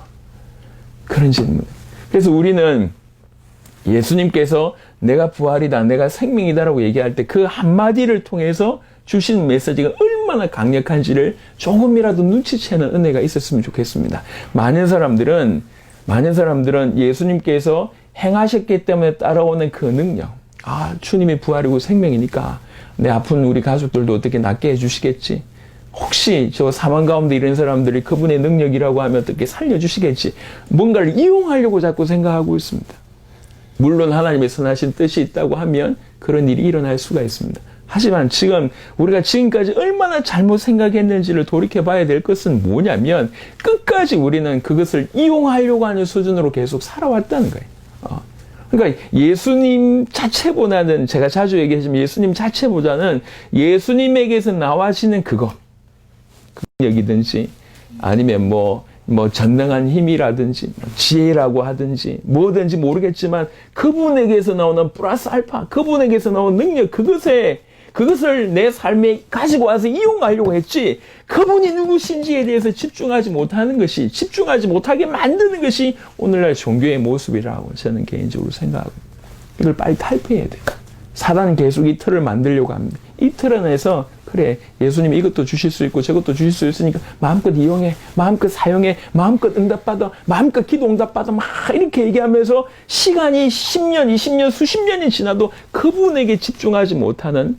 A: 그런 질문. 그래서 우리는 예수님께서 내가 부활이다, 내가 생명이다라고 얘기할 때 그 한마디를 통해서 주신 메시지가 얼마나 강력한지를 조금이라도 눈치채는 은혜가 있었으면 좋겠습니다. 많은 사람들은 많은 사람들은 예수님께서 행하셨기 때문에 따라오는 그 능력, 주님이 부활이고 생명이니까 내 아픈 우리 가족들도 어떻게 낫게 해주시겠지, 혹시 저 사망 가운데 이런 사람들이 그분의 능력이라고 하면 어떻게 살려주시겠지, 뭔가를 이용하려고 자꾸 생각하고 있습니다. 물론 하나님의 선하신 뜻이 있다고 하면 그런 일이 일어날 수가 있습니다. 하지만 지금 우리가 지금까지 얼마나 잘못 생각했는지를 돌이켜 봐야 될 것은 뭐냐면, 끝까지 우리는 그것을 이용하려고 하는 수준으로 계속 살아왔다는 거예요. 그러니까 예수님 자체보다는, 제가 자주 얘기하지만 예수님 자체보다는 예수님에게서 나와지는 그것, 능력이든지 아니면 뭐 전능한 힘이라든지 지혜라고 하든지 뭐든지 모르겠지만 그분에게서 나오는 플러스 알파, 그분에게서 나오는 능력, 그것을 내 삶에 가지고 와서 이용하려고 했지, 그분이 누구신지에 대해서 집중하지 못하게 만드는 것이 오늘날 종교의 모습이라고 저는 개인적으로 생각하고, 이걸 빨리 탈피해야 돼요. 사단은 계속 이 틀을 만들려고 합니다. 이 틀 안에서 그래, 예수님이 이것도 주실 수 있고 저것도 주실 수 있으니까 마음껏 이용해, 마음껏 사용해, 마음껏 응답받아, 마음껏 기도 응답받아, 막 이렇게 얘기하면서 시간이 10년, 20년, 수십 년이 지나도 그분에게 집중하지 못하는,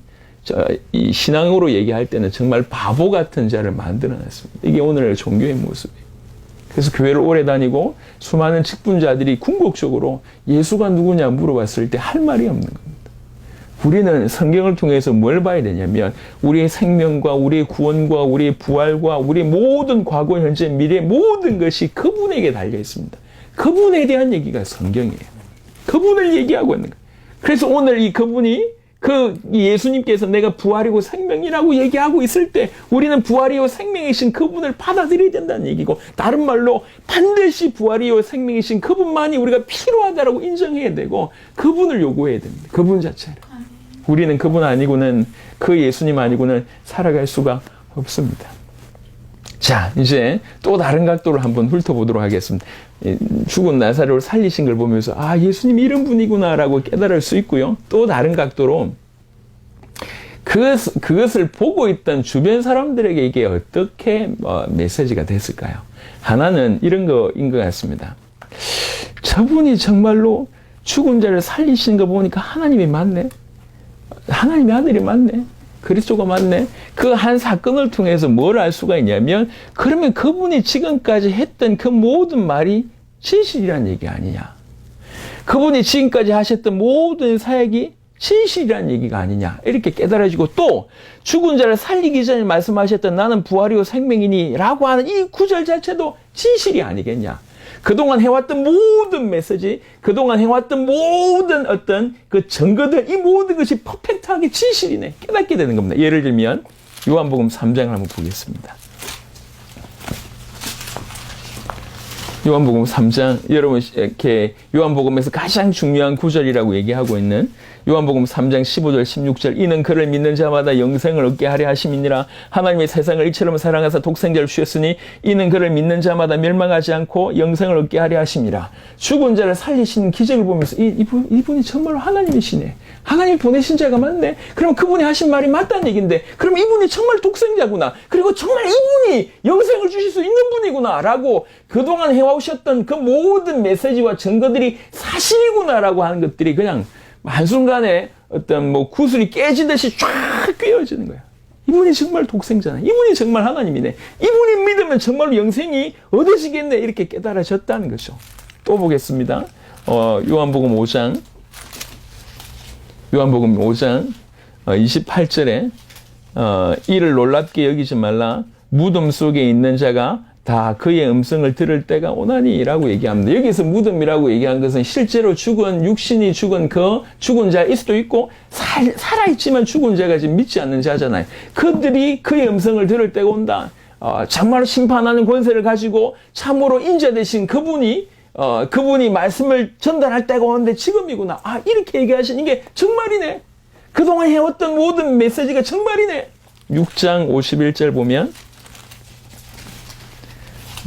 A: 이 신앙으로 얘기할 때는 정말 바보 같은 자를 만들어냈습니다. 이게 오늘의 종교의 모습이에요. 그래서 교회를 오래 다니고 수많은 직분자들이 궁극적으로 예수가 누구냐 물어봤을 때 할 말이 없는 겁니다. 우리는 성경을 통해서 뭘 봐야 되냐면, 우리의 생명과 우리의 구원과 우리의 부활과 우리의 모든 과거, 현재, 미래 모든 것이 그분에게 달려 있습니다. 그분에 대한 얘기가 성경이에요. 그분을 얘기하고 있는 거예요. 그래서 오늘 이 그분이, 예수님께서 내가 부활이고 생명이라고 얘기하고 있을 때 우리는 부활이요 생명이신 그분을 받아들여야 된다는 얘기고, 다른 말로 반드시 부활이요 생명이신 그분만이 우리가 필요하다라고 인정해야 되고, 그분을 요구해야 됩니다. 그분 자체를. 우리는 그분 아니고는, 그 예수님 아니고는 살아갈 수가 없습니다. 자, 이제 또 다른 각도를 한번 훑어보도록 하겠습니다. 죽은 나사로를 살리신 걸 보면서 예수님이 이런 분이구나라고 깨달을 수 있고요. 또 다른 각도로 그것을 보고 있던 주변 사람들에게 이게 어떻게 메시지가 됐을까요? 하나는 이런 거인 것 같습니다. 저분이 정말로 죽은 자를 살리시는 거 보니까 하나님이 맞네. 하나님의 아들이 맞네. 그리스도가 맞네. 그 한 사건을 통해서 뭘 알 수가 있냐면, 그러면 그분이 지금까지 했던 그 모든 말이 진실이란 얘기 아니냐. 그분이 지금까지 하셨던 모든 사역이 진실이란 얘기가 아니냐. 이렇게 깨달아지고, 또 죽은 자를 살리기 전에 말씀하셨던 나는 부활이요 생명이니 라고 하는 이 구절 자체도 진실이 아니겠냐. 그동안 해왔던 모든 메시지, 그동안 해왔던 모든 어떤 그 증거들, 이 모든 것이 퍼펙트하게 진실이네. 깨닫게 되는 겁니다. 예를 들면 요한복음 3장을 한번 보겠습니다. 요한복음 3장, 여러분 이렇게 요한복음에서 가장 중요한 구절이라고 얘기하고 있는 요한복음 3장 15절 16절, 이는 그를 믿는 자마다 영생을 얻게 하려 하심이니라. 하나님의 세상을 이처럼 사랑하사 독생자를 주셨으니 이는 그를 믿는 자마다 멸망하지 않고 영생을 얻게 하려 하심이라. 죽은 자를 살리시는 기적을 보면서 이분이 정말로 하나님이시네. 하나님 보내신 자가 맞네. 그럼 그분이 하신 말이 맞다는 얘기인데, 그럼 이분이 정말 독생자구나. 그리고 정말 이분이 영생을 주실 수 있는 분이구나 라고 그동안 해오셨던 그 모든 메시지와 증거들이 사실이구나라고 하는 것들이 그냥 한순간에 어떤 구슬이 깨지듯이 쫙 꿰어지는 거야. 이분이 정말 독생자네. 이분이 정말 하나님이네. 이분이 믿으면 정말로 영생이 얻어지겠네. 이렇게 깨달아졌다는 거죠. 또 보겠습니다. 요한복음 5장 28절에 이를 놀랍게 여기지 말라. 무덤 속에 있는 자가 다 그의 음성을 들을 때가 오나니 라고 얘기합니다. 여기서 무덤이라고 얘기한 것은 실제로 육신이 죽은 그 죽은 자일 수도 있고, 살아있지만 죽은 자가 지금 믿지 않는 자잖아요. 그들이 그의 음성을 들을 때가 온다. 정말 심판하는 권세를 가지고 참으로 인자 되신 그분이 말씀을 전달할 때가 오는데 지금이구나. 이렇게 얘기하신 이게 정말이네. 그동안 해왔던 모든 메시지가 정말이네. 6장 51절 보면,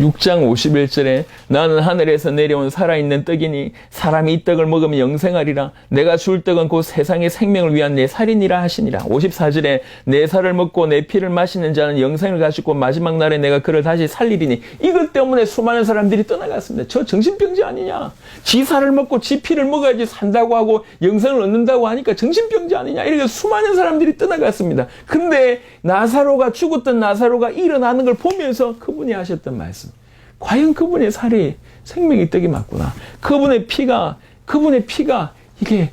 A: 6장 51절에 나는 하늘에서 내려온 살아있는 떡이니 사람이 이 떡을 먹으면 영생하리라. 내가 줄 떡은 곧 세상의 생명을 위한 내 살이니라 하시니라. 54절에 내 살을 먹고 내 피를 마시는 자는 영생을 가지고 마지막 날에 내가 그를 다시 살리리니. 이것 때문에 수많은 사람들이 떠나갔습니다. 저 정신병자 아니냐. 지 살을 먹고 지 피를 먹어야지 산다고 하고 영생을 얻는다고 하니까 정신병자 아니냐. 이렇게 수많은 사람들이 떠나갔습니다. 근데 나사로가 죽었던 나사로가 일어나는 걸 보면서 그분이 하셨던 말씀. 과연 그분의 살이 생명의 떡이 맞구나. 그분의 피가 이게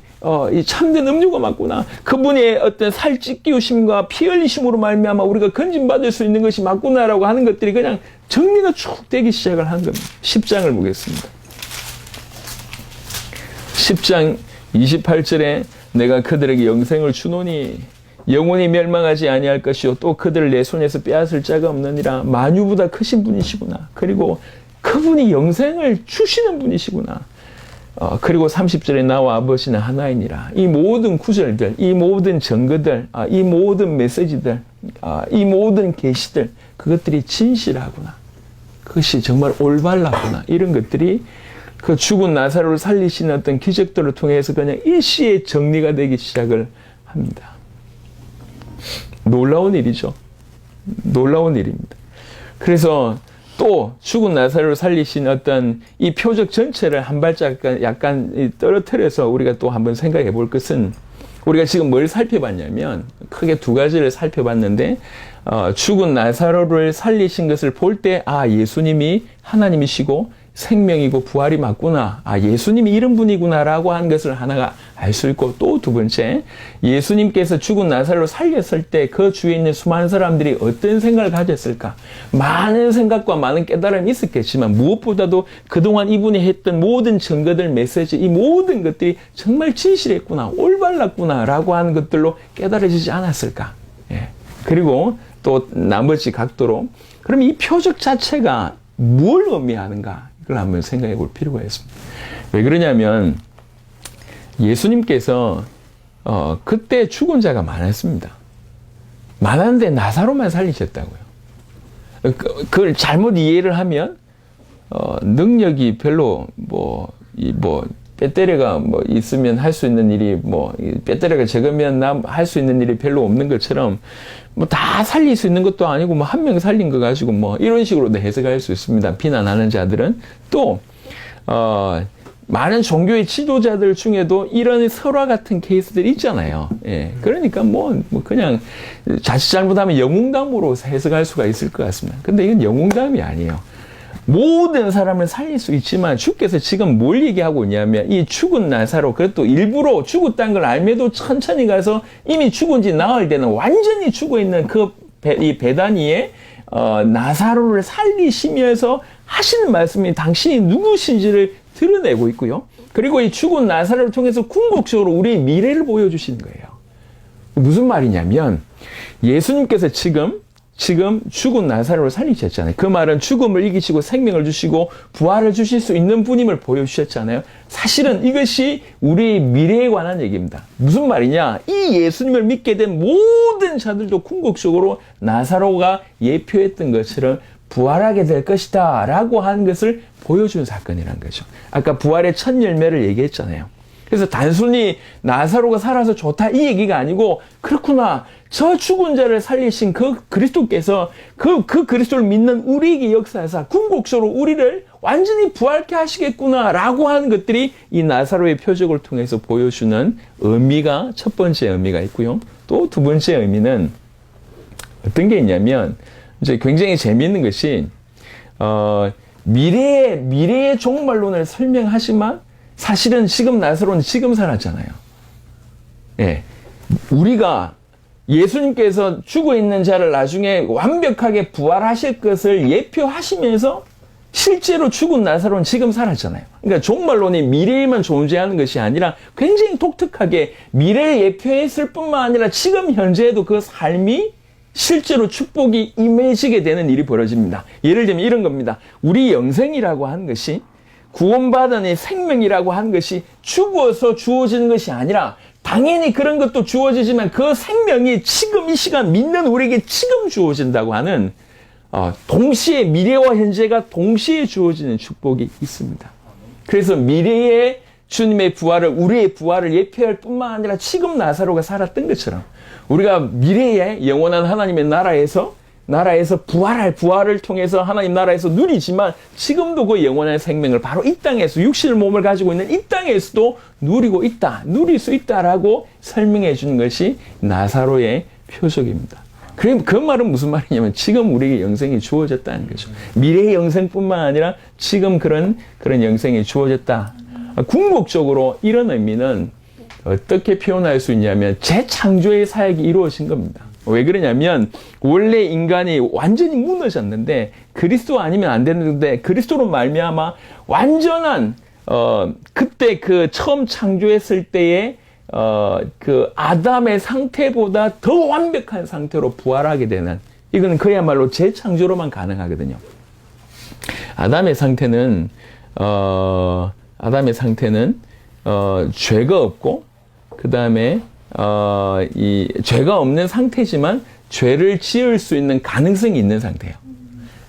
A: 이 참된 음료가 맞구나. 그분의 어떤 살찢기우심과 피 흘리심으로 말미암아 우리가 건진받을 수 있는 것이 맞구나라고 하는 것들이 그냥 정리가 쭉 되기 시작을 한 겁니다. 10장을 보겠습니다. 10장 28절에 내가 그들에게 영생을 주노니 영원히 멸망하지 아니할 것이요 또 그들을 내 손에서 빼앗을 자가 없느니라. 만유보다 크신 분이시구나. 그리고 그분이 영생을 주시는 분이시구나. 그리고 30절에 나와 아버지는 하나이니라. 이 모든 구절들, 이 모든 증거들, 이 모든 메시지들, 이 모든 계시들, 그것들이 진실하구나. 그것이 정말 올바르구나. 이런 것들이 그 죽은 나사로를 살리시는 어떤 기적들을 통해서 그냥 일시에 정리가 되기 시작을 합니다. 놀라운 일이죠. 놀라운 일입니다. 그래서 또 죽은 나사로를 살리신 어떤 이 표적 전체를 한 발짝 약간 떨어뜨려서 우리가 또 한번 생각해 볼 것은 우리가 지금 뭘 살펴봤냐면 크게 두 가지를 살펴봤는데 죽은 나사로를 살리신 것을 볼 때 예수님이 하나님이시고 생명이고 부활이 맞구나. 예수님이 이런 분이구나라고 하는 것을 하나가 알 수 있고 또 두 번째 예수님께서 죽은 나사로를 살렸을 때 그 주위에 있는 수많은 사람들이 어떤 생각을 가졌을까. 많은 생각과 많은 깨달음이 있었겠지만 무엇보다도 그동안 이분이 했던 모든 증거들 메시지 이 모든 것들이 정말 진실했구나 올바랐구나 라고 하는 것들로 깨달아지지 않았을까. 그리고 또 나머지 각도로 그럼 이 표적 자체가 뭘 의미하는가 이걸 한번 생각해 볼 필요가 있습니다. 왜 그러냐면 예수님께서 그때 죽은 자가 많았습니다. 많았는데 나사로만 살리셨다고요. 그걸 잘못 이해를 하면 능력이 별로 배터리가 있으면 할 수 있는 일이 배터리가 적으면 할 수 있는 일이 별로 없는 것처럼 다 살릴 수 있는 것도 아니고 한 명 살린 거 가지고 이런 식으로도 해석할 수 있습니다. 비난하는 자들은 또 많은 종교의 지도자들 중에도 이런 설화 같은 케이스들이 있잖아요. 그러니까 그냥 자칫 잘못하면 영웅담으로 해석할 수가 있을 것 같습니다. 근데 이건 영웅담이 아니에요. 모든 사람을 살릴 수 있지만 주께서 지금 뭘 얘기하고 있냐면 이 죽은 나사로 그것도 일부러 죽었다는 걸 알매도 천천히 가서 이미 죽은 지 나흘 되는 완전히 죽어있는 이 베다니에 나사로를 살리시면서 하시는 말씀이 당신이 누구신지를 드러내고 있고요. 그리고 이 죽은 나사로를 통해서 궁극적으로 우리의 미래를 보여주시는 거예요. 무슨 말이냐면 예수님께서 지금 죽은 나사로를 살리셨잖아요. 그 말은 죽음을 이기시고 생명을 주시고 부활을 주실 수 있는 분임을 보여주셨잖아요. 사실은 이것이 우리의 미래에 관한 얘기입니다. 무슨 말이냐? 이 예수님을 믿게 된 모든 자들도 궁극적으로 나사로가 예표했던 것처럼 부활하게 될 것이다 라고 하는 것을 보여준 사건이란 거죠. 아까 부활의 첫 열매를 얘기했잖아요. 그래서 단순히 나사로가 살아서 좋다 이 얘기가 아니고 그렇구나. 저 죽은 자를 살리신 그 그리스도께서 그 그리스도를 믿는 우리에게 역사하사 궁극적으로 우리를 완전히 부활케 하시겠구나 라고 하는 것들이 이 나사로의 표적을 통해서 보여주는 의미가 첫 번째 의미가 있고요. 또 두 번째 의미는 어떤 게 있냐면 이제 굉장히 재미있는 것이 미래의 종말론을 설명하지만 사실은 지금 나사로는 지금 살았잖아요. 우리가 예수님께서 죽어있는 자를 나중에 완벽하게 부활하실 것을 예표하시면서 실제로 죽은 나사로는 지금 살았잖아요. 그러니까 종말론이 미래에만 존재하는 것이 아니라 굉장히 독특하게 미래를 예표했을 뿐만 아니라 지금 현재에도 그 삶이 실제로 축복이 임해지게 되는 일이 벌어집니다. 예를 들면 이런 겁니다. 우리 영생이라고 하는 것이 구원받은 이 생명이라고 하는 것이 죽어서 주어지는 것이 아니라 당연히 그런 것도 주어지지만 그 생명이 지금 이 시간 믿는 우리에게 지금 주어진다고 하는 동시에 미래와 현재가 동시에 주어지는 축복이 있습니다. 그래서 미래의 주님의 부활을, 우리의 부활을 예표할 뿐만 아니라 지금 나사로가 살았던 것처럼 우리가 미래의 영원한 하나님의 나라에서 부활을 통해서 하나님 나라에서 누리지만 지금도 그 영원한 생명을 바로 이 땅에서 육신의 몸을 가지고 있는 이 땅에서도 누릴 수 있다라고 설명해 주는 것이 나사로의 표적입니다. 그 말은 무슨 말이냐면 지금 우리에게 영생이 주어졌다는 거죠. 미래의 영생뿐만 아니라 지금 그런 영생이 주어졌다. 궁극적으로 이런 의미는 어떻게 표현할 수 있냐면 재창조의 사역이 이루어진 겁니다. 왜 그러냐면 원래 인간이 완전히 무너졌는데 그리스도 아니면 안 되는데 그리스도로 말미암아 완전한 그때 그 처음 창조했을 때의 그 아담의 상태보다 더 완벽한 상태로 부활하게 되는, 이거는 그야말로 재창조로만 가능하거든요. 아담의 상태는 죄가 없고 그 다음에 이 죄가 없는 상태지만 죄를 지을 수 있는 가능성이 있는 상태예요.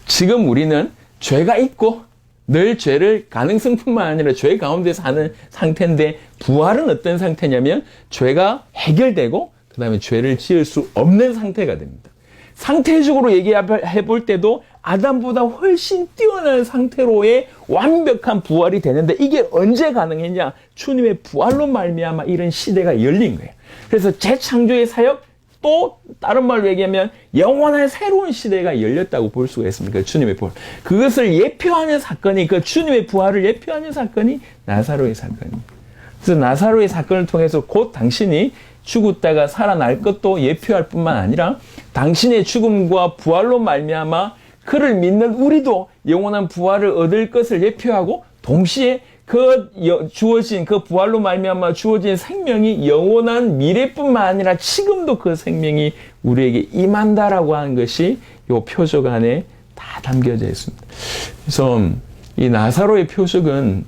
A: 지금 우리는 죄가 있고 늘 죄를 가능성뿐만 아니라 죄 가운데서 하는 상태인데 부활은 어떤 상태냐면 죄가 해결되고 그 다음에 죄를 지을 수 없는 상태가 됩니다. 상태적으로 얘기해 볼 때도 아담보다 훨씬 뛰어난 상태로의 완벽한 부활이 되는데 이게 언제 가능했냐? 주님의 부활로 말미암아 이런 시대가 열린 거예요. 그래서 재창조의 사역, 또 다른 말로 얘기하면 영원한 새로운 시대가 열렸다고 볼 수가 있습니다. 주님의 부활. 그것을 예표하는 사건이, 그 주님의 부활을 예표하는 사건이 나사로의 사건입니다. 그래서 나사로의 사건을 통해서 곧 당신이 죽었다가 살아날 것도 예표할 뿐만 아니라 당신의 죽음과 부활로 말미암아 그를 믿는 우리도 영원한 부활을 얻을 것을 예표하고 동시에 주어진 그 부활로 말미암아 주어진 생명이 영원한 미래뿐만 아니라 지금도 그 생명이 우리에게 임한다라고 하는 것이 이 표적 안에 다 담겨져 있습니다. 그래서 이 나사로의 표적은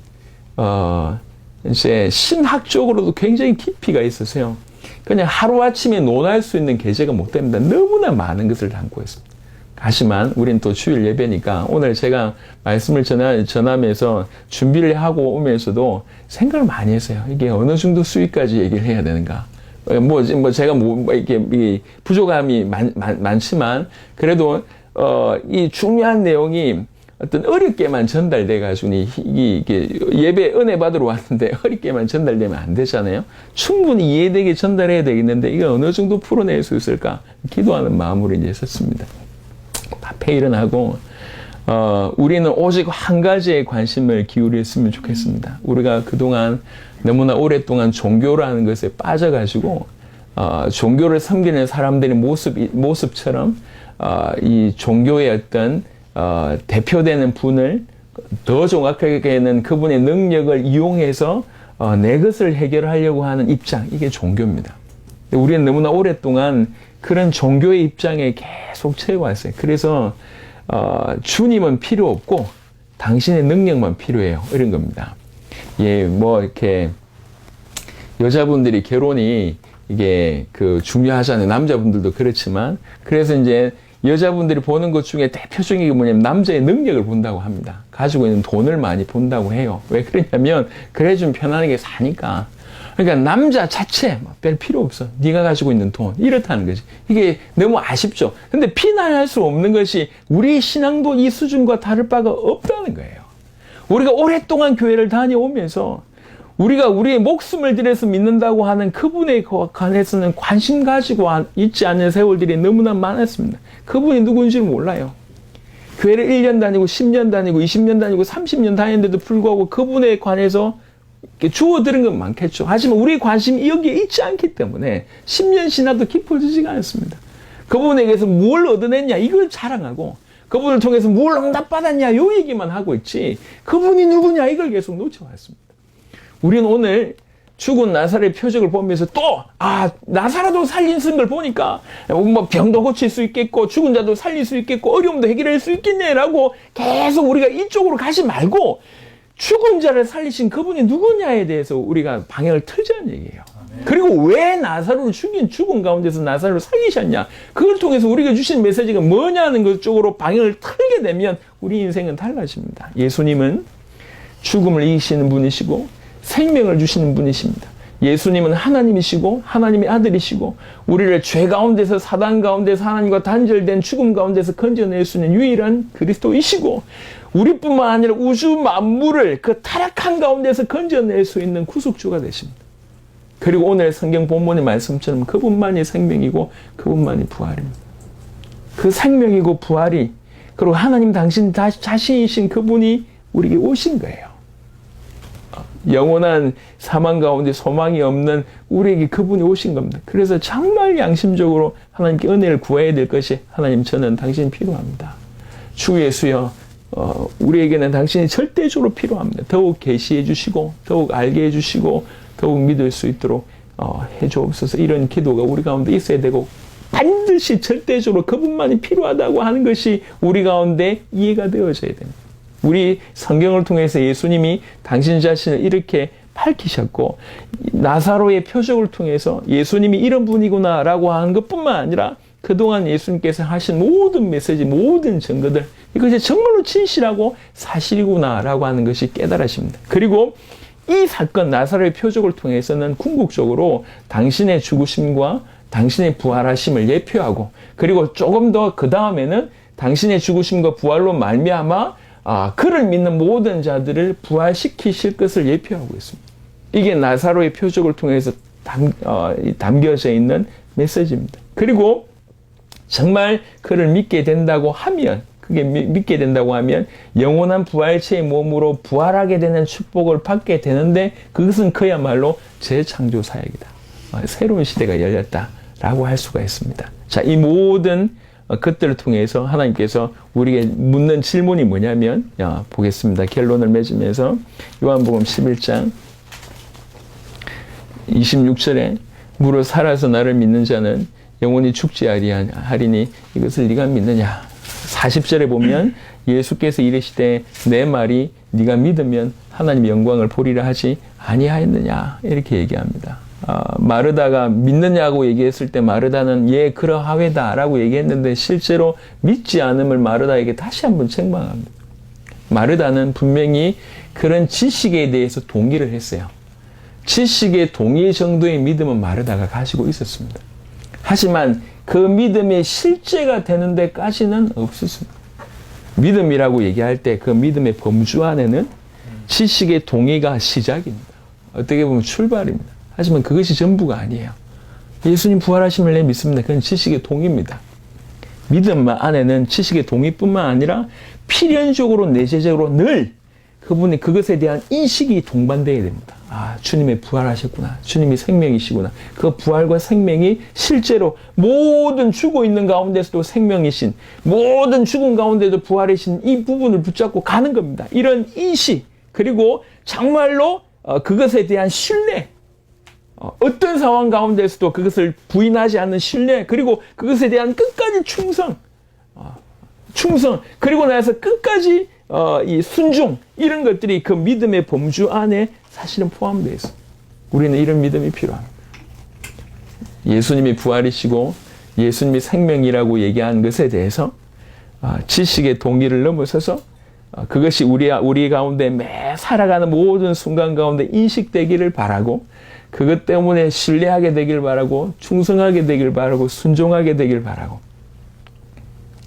A: 이제 신학적으로도 굉장히 깊이가 있어서요. 그냥 하루아침에 논할 수 있는 계제가 못 됩니다. 너무나 많은 것을 담고 있습니다. 하지만 우린 또 주일 예배니까 오늘 제가 말씀을 전하면서 준비를 하고 오면서도 생각을 많이 했어요. 이게 어느 정도 수위까지 얘기를 해야 되는가. 제가 이렇게 부족함이 많지만 그래도 이 중요한 내용이 어떤 어렵게만 전달돼가지고 이게 예배 은혜 받으러 왔는데 어렵게만 전달되면 안 되잖아요. 충분히 이해되게 전달해야 되겠는데 이걸 어느 정도 풀어낼 수 있을까 기도하는 마음으로 이제 섰습니다. 앞에 일어나고 우리는 오직 한 가지에 관심을 기울였으면 좋겠습니다. 우리가 그동안 너무나 오랫동안 종교라는 것에 빠져가지고 종교를 섬기는 사람들의 모습처럼 이 종교의 어떤 대표되는 분을 더 정확하게는 그분의 능력을 이용해서 내 것을 해결하려고 하는 입장, 이게 종교입니다. 우리는 너무나 오랫동안 그런 종교의 입장에 계속 채워왔어요. 그래서 주님은 필요 없고 당신의 능력만 필요해요. 이런 겁니다. 예, 이렇게 여자분들이 결혼이 이게 중요하잖아요. 남자분들도 그렇지만 그래서 이제 여자분들이 보는 것 중에 대표적인 게 뭐냐면 남자의 능력을 본다고 합니다. 가지고 있는 돈을 많이 본다고 해요. 왜 그러냐면 그래 좀 편안하게 사니까. 그러니까 남자 자체 별 필요 없어. 네가 가지고 있는 돈 이렇다는 거지. 이게 너무 아쉽죠. 근데 비난할 수 없는 것이 우리 신앙도 이 수준과 다를 바가 없다는 거예요. 우리가 오랫동안 교회를 다녀오면서 우리가 우리의 목숨을 들여서 믿는다고 하는 그분에 관해서는 관심 가지고 있지 않은 세월들이 너무나 많았습니다. 그분이 누군지를 몰라요. 교회를 1년 다니고 10년 다니고 20년 다니고 30년 다녔는데도 불구하고 그분에 관해서 주워 들은 건 많겠죠. 하지만 우리의 관심이 여기에 있지 않기 때문에 10년 지나도 깊어지지가 않습니다. 그분에게서 뭘 얻어냈냐 이걸 자랑하고 그분을 통해서 뭘 응답받았냐 요 얘기만 하고 있지 그분이 누구냐 이걸 계속 놓쳐왔습니다. 우리는 오늘 죽은 나사로의 표적을 보면서 또 나사로도 살린 걸 보니까 병도 고칠 수 있겠고 죽은 자도 살릴 수 있겠고 어려움도 해결할 수 있겠네라고 계속 우리가 이쪽으로 가지 말고 죽은 자를 살리신 그분이 누구냐에 대해서 우리가 방향을 틀자는 얘기예요. 그리고 왜 나사로를 죽은 가운데서 나사로를 살리셨냐? 그걸 통해서 우리가 주신 메시지가 뭐냐는 것 쪽으로 방향을 틀게 되면 우리 인생은 달라집니다. 예수님은 죽음을 이기시는 분이시고 생명을 주시는 분이십니다. 예수님은 하나님이시고 하나님의 아들이시고 우리를 죄 가운데서 사단 가운데서 하나님과 단절된 죽음 가운데서 건져낼 수 있는 유일한 그리스도이시고 우리뿐만 아니라 우주 만물을 그 타락한 가운데서 건져낼 수 있는 구속주가 되십니다. 그리고 오늘 성경 본문의 말씀처럼 그분만이 생명이고 그분만이 부활입니다. 그 생명이고 부활이 그리고 하나님 당신 자신이신 그분이 우리에게 오신 거예요. 영원한 사망 가운데 소망이 없는 우리에게 그분이 오신 겁니다. 그래서 정말 양심적으로 하나님께 은혜를 구해야 될 것이 하나님 저는 당신이 필요합니다. 주 예수여 우리에게는 당신이 절대적으로 필요합니다. 더욱 계시해 주시고 더욱 알게 해 주시고 더욱 믿을 수 있도록 해 주옵소서. 이런 기도가 우리 가운데 있어야 되고 반드시 절대적으로 그분만이 필요하다고 하는 것이 우리 가운데 이해가 되어져야 됩니다. 우리 성경을 통해서 예수님이 당신 자신을 이렇게 밝히셨고 나사로의 표적을 통해서 예수님이 이런 분이구나라고 하는 것뿐만 아니라 그동안 예수님께서 하신 모든 메시지, 모든 증거들 이것이 정말로 진실하고 사실이구나라고 하는 것이 깨달아집니다. 그리고 이 사건 나사로의 표적을 통해서는 궁극적으로 당신의 죽으심과 당신의 부활하심을 예표하고 그리고 조금 더 그 다음에는 당신의 죽으심과 부활로 말미암아 그를 믿는 모든 자들을 부활시키실 것을 예표하고 있습니다. 이게 나사로의 표적을 통해서 담겨져 있는 메시지입니다. 그리고 정말 그를 믿게 된다고 하면 그게 믿게 된다고 하면 영원한 부활체의 몸으로 부활하게 되는 축복을 받게 되는데 그것은 그야말로 재창조 사역이다. 새로운 시대가 열렸다라고 할 수가 있습니다. 자, 이 모든 것들을 통해서 하나님께서 우리에게 묻는 질문이 뭐냐면 보겠습니다. 결론을 맺으면서 요한복음 11장 26절에 무릇 살아서 나를 믿는 자는 영원히 죽지 아니하리니 이것을 네가 믿느냐. 40절에 보면 예수께서 이르시되 내 말이 네가 믿으면 하나님의 영광을 보리라 하지 아니하였느냐 이렇게 얘기합니다. 마르다가 믿느냐고 얘기했을 때 마르다는 예 그러하외다 라고 얘기했는데 실제로 믿지 않음을 마르다에게 다시 한번 책망합니다. 마르다는 분명히 그런 지식에 대해서 동의를 했어요. 지식의 동의 정도의 믿음은 마르다가 가지고 있었습니다. 하지만 그 믿음의 실제가 되는 데까지는 없었습니다. 믿음이라고 얘기할 때 그 믿음의 범주 안에는 지식의 동의가 시작입니다. 어떻게 보면 출발입니다. 하지만 그것이 전부가 아니에요. 예수님 부활하심을 내 믿습니다. 그건 지식의 동의입니다. 믿음 안에는 지식의 동의뿐만 아니라 필연적으로 내재적으로 늘 그분이 그것에 대한 인식이 동반되어야 됩니다. 주님이 부활하셨구나. 주님이 생명이시구나. 그 부활과 생명이 실제로 모든 죽어 있는 가운데서도 생명이신, 모든 죽은 가운데도 부활이신 이 부분을 붙잡고 가는 겁니다. 이런 인식, 그리고 정말로 그것에 대한 신뢰, 어떤 상황 가운데서도 그것을 부인하지 않는 신뢰, 그리고 그것에 대한 끝까지 충성, 그리고 나서 끝까지 이 순종, 이런 것들이 그 믿음의 범주 안에 사실은 포함되어 있습니다. 우리는 이런 믿음이 필요합니다. 예수님이 부활이시고 예수님이 생명이라고 얘기한 것에 대해서 지식의 동의를 넘어서서 그것이 우리 가운데 매 살아가는 모든 순간 가운데 인식되기를 바라고, 그것 때문에 신뢰하게 되길 바라고, 충성하게 되길 바라고, 순종하게 되길 바라고,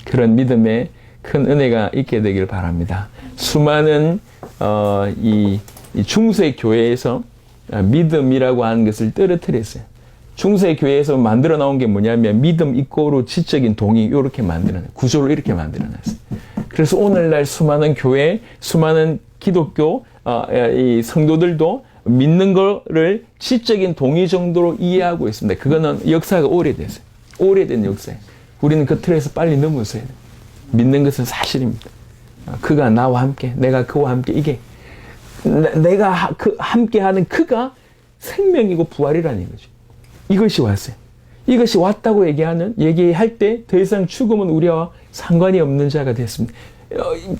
A: 그런 믿음에 큰 은혜가 있게 되길 바랍니다. 수많은 이 중세 교회에서 믿음이라고 하는 것을 떨어뜨렸어요. 중세 교회에서 만들어 나온 게 뭐냐면 믿음 이꼬로 지적인 동의, 이렇게 만들어놨어요. 구조를 이렇게 만들어놨어요. 그래서 오늘날 수많은 교회, 수많은 기독교 이 성도들도 믿는 거를 지적인 동의 정도로 이해하고 있습니다. 그거는 역사가 오래됐어요. 오래된 역사예요. 우리는 그 틀에서 빨리 넘어서야 돼요. 믿는 것은 사실입니다. 그가 나와 함께, 내가 그와 함께, 이게 내가 함께하는 그가 생명이고 부활이라는 거죠. 이것이 왔어요. 이것이 왔다고 얘기할 때 더 이상 죽음은 우리와 상관이 없는 자가 됐습니다.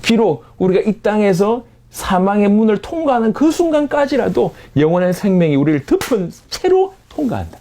A: 비록 우리가 이 땅에서 사망의 문을 통과하는 그 순간까지라도 영원한 생명이 우리를 덮은 채로 통과한다.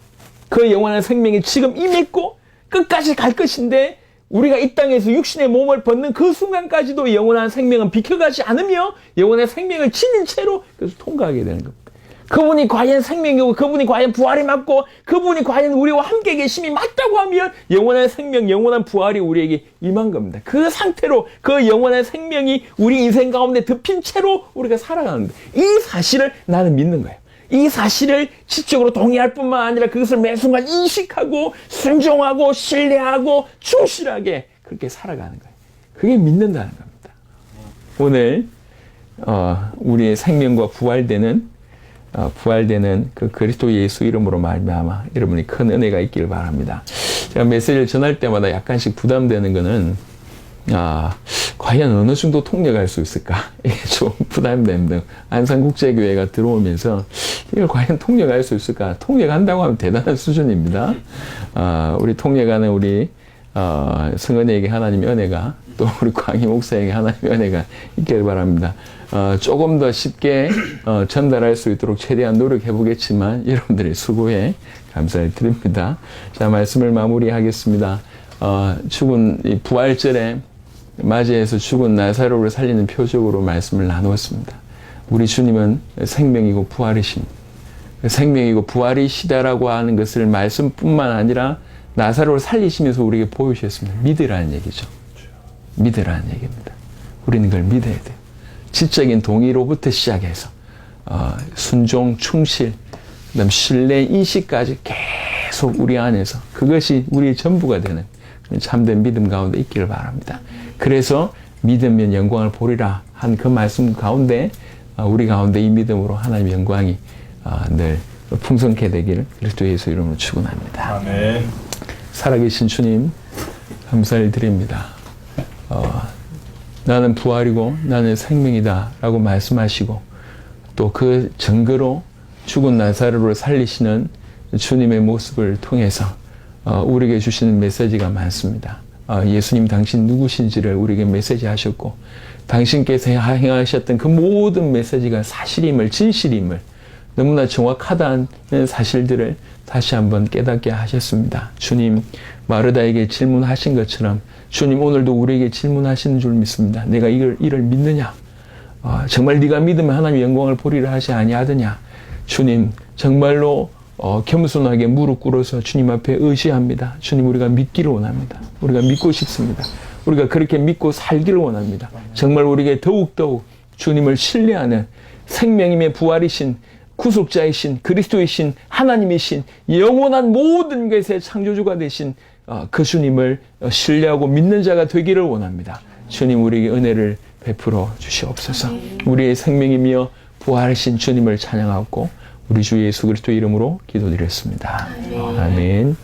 A: 그 영원한 생명이 지금 임했고 끝까지 갈 것인데 우리가 이 땅에서 육신의 몸을 벗는 그 순간까지도 영원한 생명은 비켜가지 않으며 영원한 생명을 지닌 채로 그래서 통과하게 되는 겁니다. 그분이 과연 생명이고 그분이 과연 부활이 맞고 그분이 과연 우리와 함께 계심이 맞다고 하면 영원한 생명, 영원한 부활이 우리에게 임한 겁니다. 그 상태로 그 영원한 생명이 우리 인생 가운데 덮인 채로 우리가 살아가는데 이 사실을 나는 믿는 거예요. 이 사실을 지적으로 동의할 뿐만 아니라 그것을 매 순간 인식하고 순종하고 신뢰하고 충실하게 그렇게 살아가는 거예요. 그게 믿는다는 겁니다. 오늘 우리의 생명과 부활되는 그 그리스도 예수 이름으로 말미암아 여러분이 큰 은혜가 있기를 바랍니다. 제가 메시지를 전할 때마다 약간씩 부담되는 거는 과연 어느 정도 통역할 수 있을까? 이게 좀 부담됩니다. 안산국제교회가 들어오면서 이걸 과연 통역할 수 있을까? 통역한다고 하면 대단한 수준입니다. 우리 통역하는 우리 성은이에게 하나님의 은혜가 또 우리 광희 목사에게 하나님의 은혜가 있기를 바랍니다. 조금 더 쉽게 전달할 수 있도록 최대한 노력해 보겠지만 여러분들의 수고에 감사를 드립니다. 자, 말씀을 마무리하겠습니다. 죽은 이 부활절에 맞이해서 죽은 나사로를 살리는 표적으로 말씀을 나누었습니다. 우리 주님은 생명이고 부활이십니다. 생명이고 부활이시다라고 하는 것을 말씀뿐만 아니라 나사로를 살리시면서 우리에게 보여주셨습니다. 믿으라는 얘기죠. 믿으라는 얘기입니다. 우리는 그걸 믿어야 돼요. 지적인 동의로부터 시작해서 순종, 충실, 그다음 신뢰, 인식까지 계속 우리 안에서 그것이 우리의 전부가 되는 참된 믿음 가운데 있기를 바랍니다. 그래서 믿으면 영광을 보리라 한 그 말씀 가운데 우리 가운데 이 믿음으로 하나님의 영광이 늘 풍성케 되기를 그리스도 예수 이름으로 축원합니다.
B: 아멘.
A: 살아계신 주님 감사를 드립니다. 나는 부활이고 나는 생명이다 라고 말씀하시고 또 그 증거로 죽은 나사로를 살리시는 주님의 모습을 통해서 우리에게 주시는 메시지가 많습니다. 예수님 당신 누구신지를 우리에게 메시지 하셨고 당신께서 행하셨던 그 모든 메시지가 사실임을, 진실임을 너무나 정확하다는 사실들을 다시 한번 깨닫게 하셨습니다. 주님, 마르다에게 질문하신 것처럼 주님 오늘도 우리에게 질문하시는 줄 믿습니다. 내가 이를 믿느냐? 정말 네가 믿으면 하나님의 영광을 보리라 하지 아니하더냐? 주님, 정말로 겸손하게 무릎 꿇어서 주님 앞에 의지합니다. 주님, 우리가 믿기를 원합니다. 우리가 믿고 싶습니다. 우리가 그렇게 믿고 살기를 원합니다. 정말 우리에게 더욱더욱 주님을 신뢰하는 생명임의 부활이신 구속자이신 그리스도이신 하나님이신 영원한 모든 것의 창조주가 되신 그 주님을 신뢰하고 믿는 자가 되기를 원합니다. 주님, 우리에게 은혜를 베풀어 주시옵소서. 우리의 생명이며 부활하신 주님을 찬양하고 우리 주 예수 그리스도 이름으로 기도드렸습니다. 아멘.